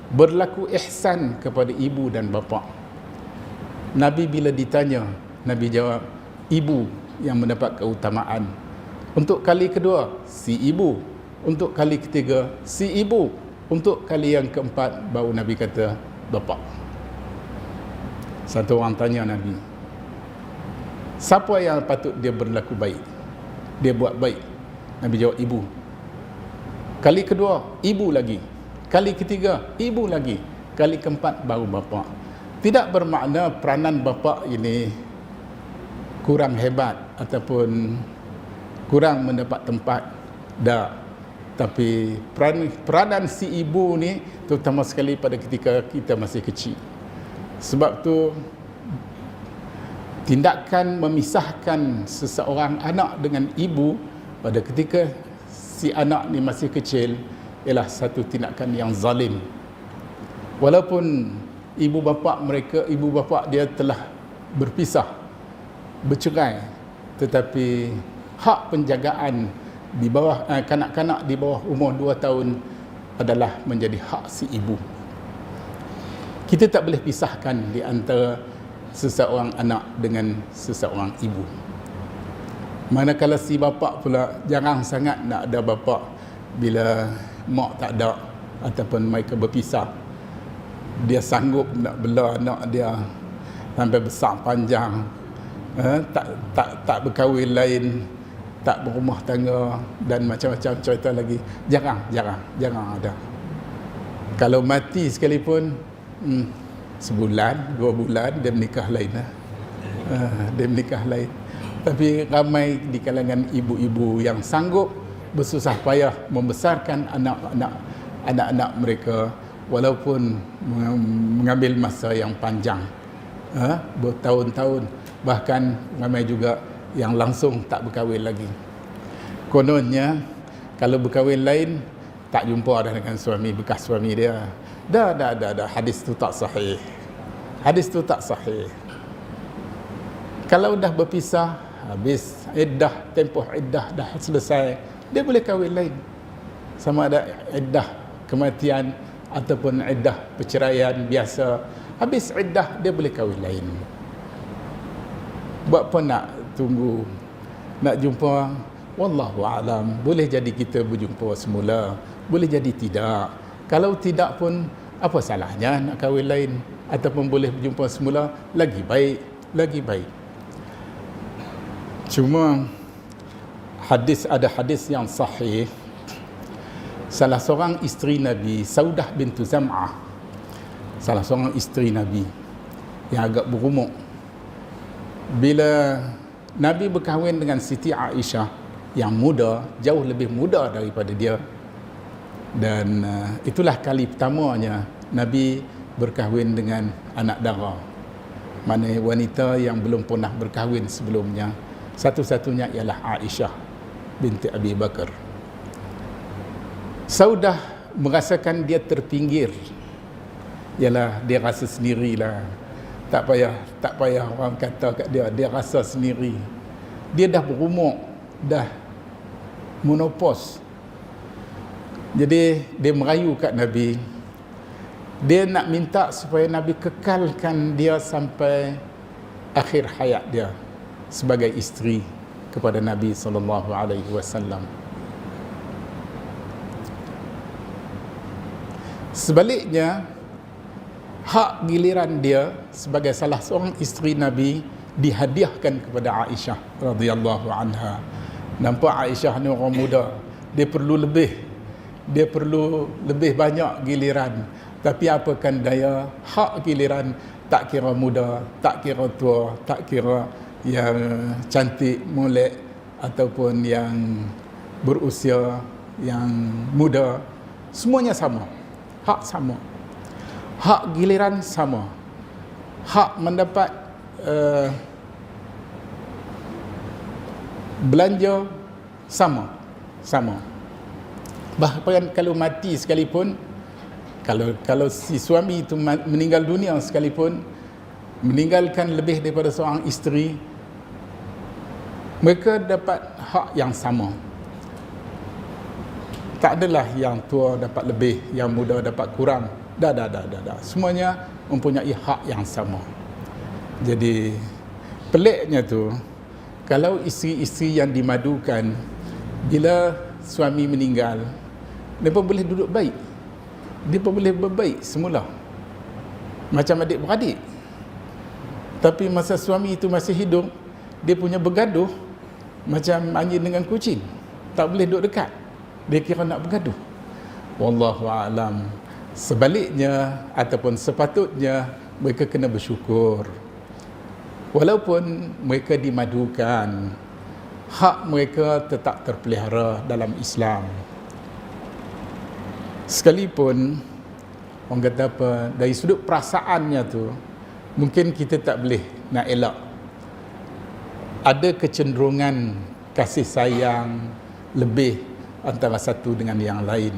berlaku ihsan kepada ibu dan bapa. Nabi bila ditanya, Nabi jawab, ibu yang mendapat keutamaan. Untuk kali kedua, si ibu. Untuk kali ketiga, si ibu. Untuk kali yang keempat, baru Nabi kata, bapa. Satu orang tanya Nabi, siapa yang patut dia berlaku baik, dia buat baik? Nabi jawab, ibu. Kali kedua, ibu lagi. Kali ketiga, ibu lagi. Kali keempat, baru bapa. Tidak bermakna peranan bapa ini kurang hebat ataupun kurang mendapat tempat. Tak. Tapi peranan si ibu ni terutama sekali pada ketika kita masih kecil. Sebab tu tindakan memisahkan seseorang anak dengan ibu pada ketika si anak ni masih kecil ialah satu tindakan yang zalim. Walaupun ibu bapa dia telah berpisah, bercerai, tetapi hak penjagaan di bawah kanak-kanak di bawah umur 2 tahun adalah menjadi hak si ibu. Kita tak boleh pisahkan di antara seseorang anak dengan seseorang ibu. Manakala si bapa pula jarang sangat nak ada bapa bila mak tak ada ataupun mereka berpisah. Dia sanggup nak bela anak dia sampai besar panjang, tak berkahwin lain, tak berumah tangga dan macam-macam cerita lagi. Jarang ada. Kalau mati sekalipun, sebulan, 2 bulan dia menikah lain lah. Dia menikah lain. Tapi ramai di kalangan ibu-ibu yang sanggup bersusah payah membesarkan anak-anak mereka walaupun mengambil masa yang panjang, bertahun-tahun. Bahkan ramai juga yang langsung tak berkahwin lagi. Kononnya kalau berkahwin lain tak jumpa dah dengan suami, bekas suami dia. Dah. Hadis tu tak sahih. Hadis tu tak sahih. Kalau dah berpisah, habis tempoh iddah dah selesai, dia boleh kahwin lain. Sama ada iddah kematian ataupun iddah perceraian biasa. Habis iddah dia boleh kahwin lain. Buat apa nak tunggu, nak jumpa? Wallahu a'lam. Boleh jadi kita berjumpa semula, boleh jadi tidak. Kalau tidak pun apa salahnya nak kahwin lain, ataupun boleh berjumpa semula, lagi baik. Cuma ada hadis yang sahih, salah seorang isteri Nabi, Saudah bintu Zam'ah, salah seorang isteri Nabi yang agak berumur, bila Nabi berkahwin dengan Siti Aisyah yang muda, jauh lebih muda daripada dia, dan itulah kali pertamanya Nabi berkahwin dengan anak dara, mana wanita yang belum pernah berkahwin sebelumnya, satu-satunya ialah Aisyah binti Abi Bakar. Saudah merasakan dia terpinggir, ialah dia rasa sendirilah, tak payah orang kata kat dia rasa sendiri. Dia dah berumur, dah menopause. Jadi dia merayu kat Nabi, dia nak minta supaya Nabi kekalkan dia sampai akhir hayat dia sebagai isteri kepada Nabi SAW. Sebaliknya, hak giliran dia sebagai salah seorang isteri Nabi dihadiahkan kepada Aisyah radhiyallahu anha. Nampak Aisyah ni orang muda, dia perlu lebih banyak giliran. Tapi apakan daya, hak giliran tak kira muda, tak kira tua, tak kira yang cantik, molek ataupun yang berusia yang muda, semuanya sama. Hak sama. Hak giliran sama. Hak mendapat belanja sama. Bahkan kalau mati sekalipun, kalau si suami itu meninggal dunia sekalipun, meninggalkan lebih daripada seorang isteri, mereka dapat hak yang sama. Tak adalah yang tua dapat lebih, yang muda dapat kurang. Dah. Semuanya mempunyai hak yang sama. Jadi peliknya tu, kalau isteri-isteri yang dimadukan, bila suami meninggal, mereka boleh duduk baik, dia pun boleh berbaik semula macam adik-beradik. Tapi masa suami itu masih hidup, dia punya bergaduh macam anjing dengan kucing, tak boleh duduk dekat, dia kira nak bergaduh. Wallahu a'lam. Sebaliknya ataupun sepatutnya mereka kena bersyukur, walaupun mereka dimadukan, hak mereka tetap terpelihara dalam Islam. Sekalipun orang kata apa, dari sudut perasaannya tu mungkin kita tak boleh nak elak, ada kecenderungan kasih sayang lebih antara satu dengan yang lain.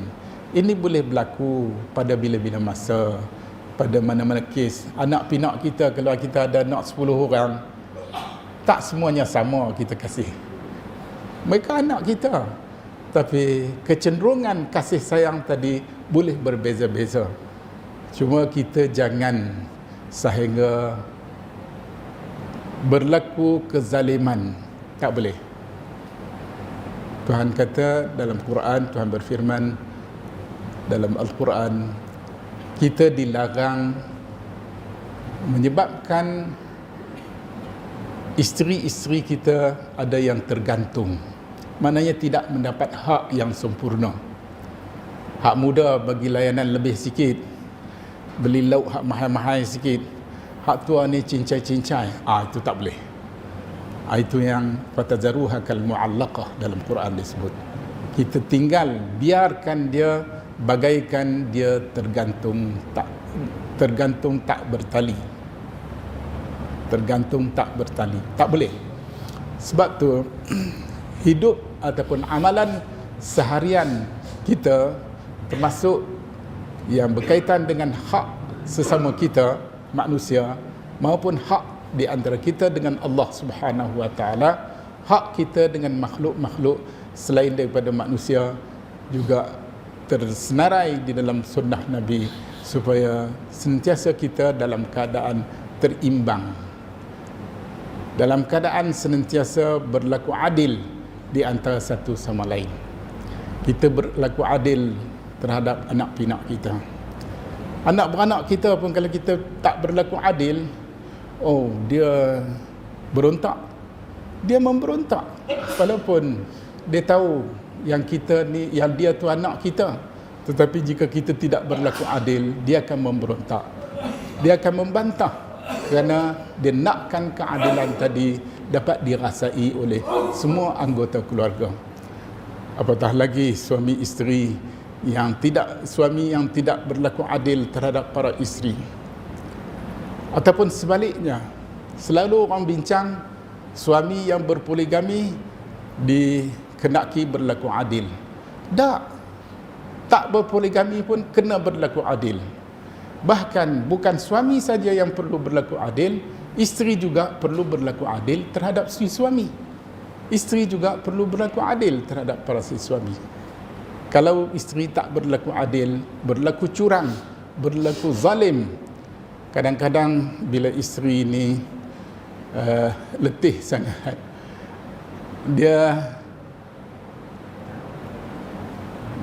Ini boleh berlaku pada bila-bila masa, pada mana-mana kes. Anak pinak kita, kalau kita ada anak 10 orang, tak semuanya sama kita kasih. Mereka anak kita, tapi kecenderungan kasih sayang tadi boleh berbeza-beza. Cuma kita jangan sehingga berlaku kezaliman, tak boleh. Tuhan kata dalam Quran, Tuhan berfirman dalam Al-Quran, kita dilarang menyebabkan isteri-isteri kita ada yang tergantung, maknanya tidak mendapat hak yang sempurna. Hak muda bagi layanan lebih sikit, beli lauk hak mahal-mahal sikit, hak tua ni cincai-cincai, itu tak boleh. Itu yang fatazaruha kal mu'allaqah dalam Quran disebut. Kita tinggal, biarkan dia bagaikan dia tergantung tak bertali. Tergantung tak bertali, tak boleh. Sebab tu hidup ataupun amalan seharian kita, termasuk yang berkaitan dengan hak sesama kita manusia maupun hak di antara kita dengan Allah Subhanahu wa taala, hak kita dengan makhluk-makhluk selain daripada manusia juga tersenarai di dalam sunnah Nabi, supaya sentiasa kita dalam keadaan terimbang, dalam keadaan senantiasa berlaku adil di antara satu sama lain. Kita berlaku adil terhadap anak pinak kita. Anak beranak kita pun kalau kita tak berlaku adil, dia berontak, dia memberontak. Walaupun dia tahu yang kita ni, yang dia tu anak kita, tetapi jika kita tidak berlaku adil, dia akan memberontak. Dia akan membantah kerana dia nakkan keadilan tadi dapat dirasai oleh semua anggota keluarga. Apatah lagi suami yang tidak berlaku adil terhadap para isteri. Ataupun sebaliknya, selalu orang bincang suami yang berpoligami dikenaki berlaku adil. Tak berpoligami pun kena berlaku adil. Bahkan bukan suami saja yang perlu berlaku adil, isteri juga perlu berlaku adil terhadap si suami. Isteri juga perlu berlaku adil terhadap para si suami. Kalau isteri tak berlaku adil, berlaku curang, berlaku zalim, kadang-kadang bila isteri ni letih sangat, dia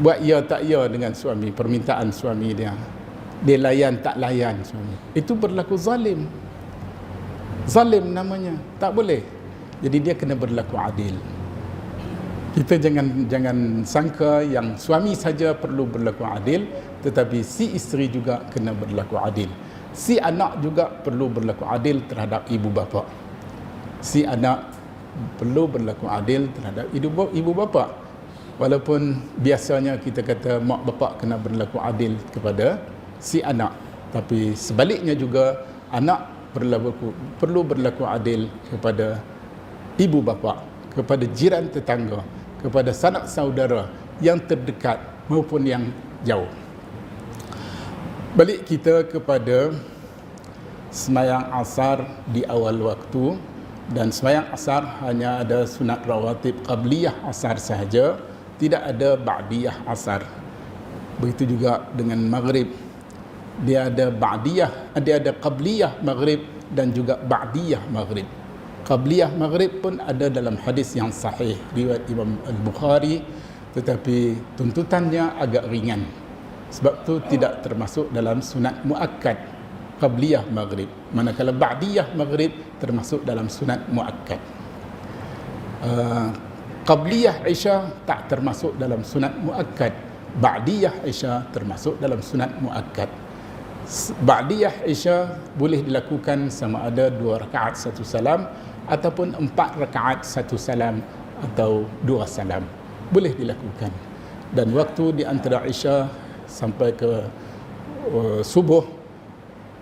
buat ya tak ya dengan suami, permintaan suami dia layan tak layan suami, itu berlaku zalim namanya, tak boleh. Jadi dia kena berlaku adil. Kita jangan sangka yang suami saja perlu berlaku adil, tetapi si isteri juga kena berlaku adil. Si anak juga perlu berlaku adil terhadap ibu bapa. Si anak perlu berlaku adil terhadap ibu bapa. Walaupun biasanya kita kata mak bapak kena berlaku adil kepada si anak, tapi sebaliknya juga anak perlu berlaku adil kepada ibu bapa, kepada jiran tetangga, kepada sanak saudara yang terdekat maupun yang jauh. Balik kita kepada sembahyang asar di awal waktu, dan sembahyang asar hanya ada sunat rawatib qabliyah asar sahaja, tidak ada ba'diyah asar. Begitu juga dengan maghrib, dia ada ba'diyah, dia ada qabliyah maghrib dan juga ba'diyah maghrib. Qabliyah maghrib pun ada dalam hadis yang sahih riwayat Imam Al-Bukhari, tetapi tuntutannya agak ringan. Sebab tu tidak termasuk dalam sunat muakkad qabliyah maghrib. Manakala ba'diyah maghrib termasuk dalam sunat muakkad. Qabliyah Isya tak termasuk dalam sunat muakkad. Ba'diyah Isya termasuk dalam sunat muakkad. Ba'diyah Isya boleh dilakukan sama ada 2 rakaat 1 salam ataupun 4 rakaat 1 salam atau 2 salam. Boleh dilakukan. Dan waktu di antara Isya sampai ke subuh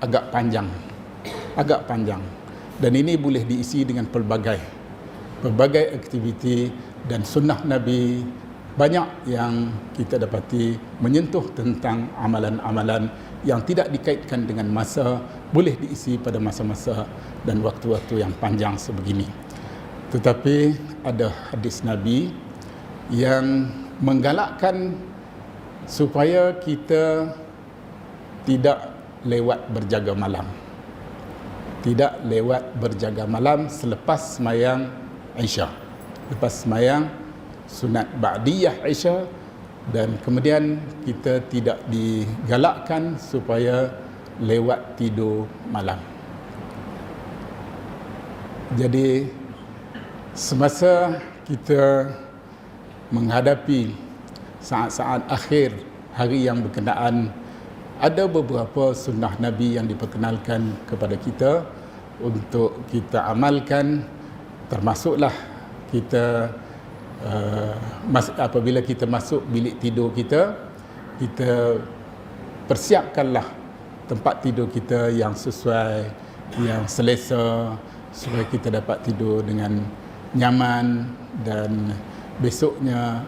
agak panjang. Dan ini boleh diisi dengan pelbagai aktiviti, dan sunnah Nabi banyak yang kita dapati menyentuh tentang amalan-amalan yang tidak dikaitkan dengan masa, boleh diisi pada masa-masa dan waktu-waktu yang panjang sebegini. Tetapi ada hadis Nabi yang menggalakkan supaya kita tidak lewat berjaga malam. Tidak lewat berjaga malam selepas sembahyang Isya. Lepas sembahyang sunat ba'diyah Isya, dan kemudian kita tidak digalakkan supaya lewat tidur malam. Jadi semasa kita menghadapi saat-saat akhir hari yang berkenaan, ada beberapa sunnah Nabi yang diperkenalkan kepada kita untuk kita amalkan. Termasuklah kita apabila kita masuk bilik tidur kita persiapkanlah tempat tidur kita yang sesuai, yang selesa, supaya kita dapat tidur dengan nyaman, dan besoknya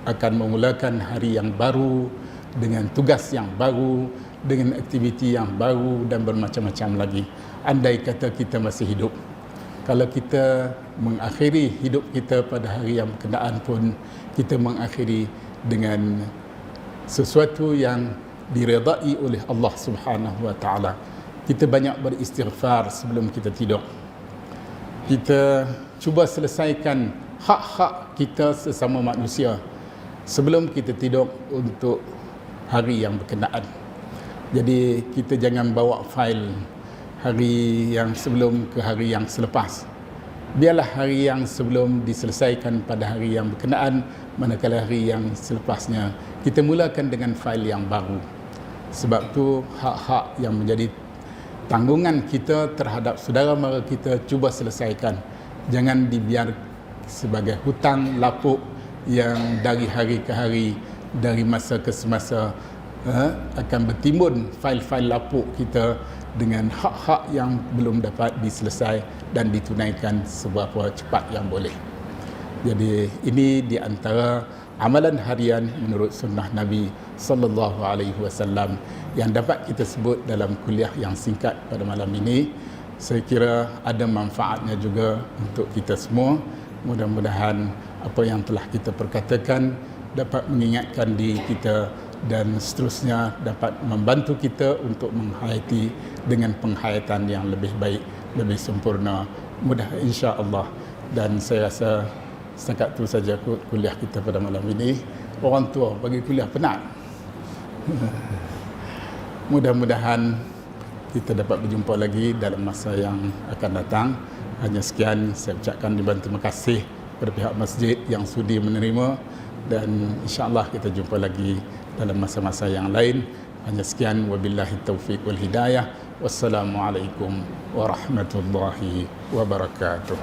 akan memulakan hari yang baru dengan tugas yang baru, dengan aktiviti yang baru dan bermacam-macam lagi. Andai kata kita masih hidup, kalau kita mengakhiri hidup kita pada hari yang berkenaan pun, kita mengakhiri dengan sesuatu yang diredai oleh Allah Subhanahu wa taala. Kita banyak beristighfar sebelum kita tidur. Kita cuba selesaikan hak-hak kita sesama manusia sebelum kita tidur untuk hari yang berkenaan. Jadi kita jangan bawa fail hari yang sebelum ke hari yang selepas. biarlah hari yang sebelum diselesaikan pada hari yang berkenaan, manakala hari yang selepasnya kita mulakan dengan fail yang baru. Sebab tu hak-hak yang menjadi tanggungan kita terhadap saudara mara kita cuba selesaikan. Jangan dibiar sebagai hutang lapuk yang dari hari ke hari, dari masa ke semasa akan bertimbun fail-fail lapuk kita dengan hak-hak yang belum dapat diselesai dan ditunaikan seberapa cepat yang boleh. Jadi ini di antara amalan harian menurut sunnah Nabi sallallahu alaihi wasallam yang dapat kita sebut dalam kuliah yang singkat pada malam ini. Saya kira ada manfaatnya juga untuk kita semua. Mudah-mudahan apa yang telah kita perkatakan dapat mengingatkan diri kita dan seterusnya dapat membantu kita untuk menghayati dengan penghayatan yang lebih baik, lebih sempurna, mudah insya-Allah. Dan saya rasa setakat itu saja kuliah kita pada malam ini. Orang tua bagi kuliah penat. Mudah-mudahan kita dapat berjumpa lagi dalam masa yang akan datang. Hanya sekian, saya ucapkan ribuan terima kasih kepada pihak masjid yang sudi menerima, dan insya-Allah kita jumpa lagi dalam masa-masa yang lain. Hanya sekian, wabillahi taufiq wal hidayah. Wassalamualaikum warahmatullahi wabarakatuh.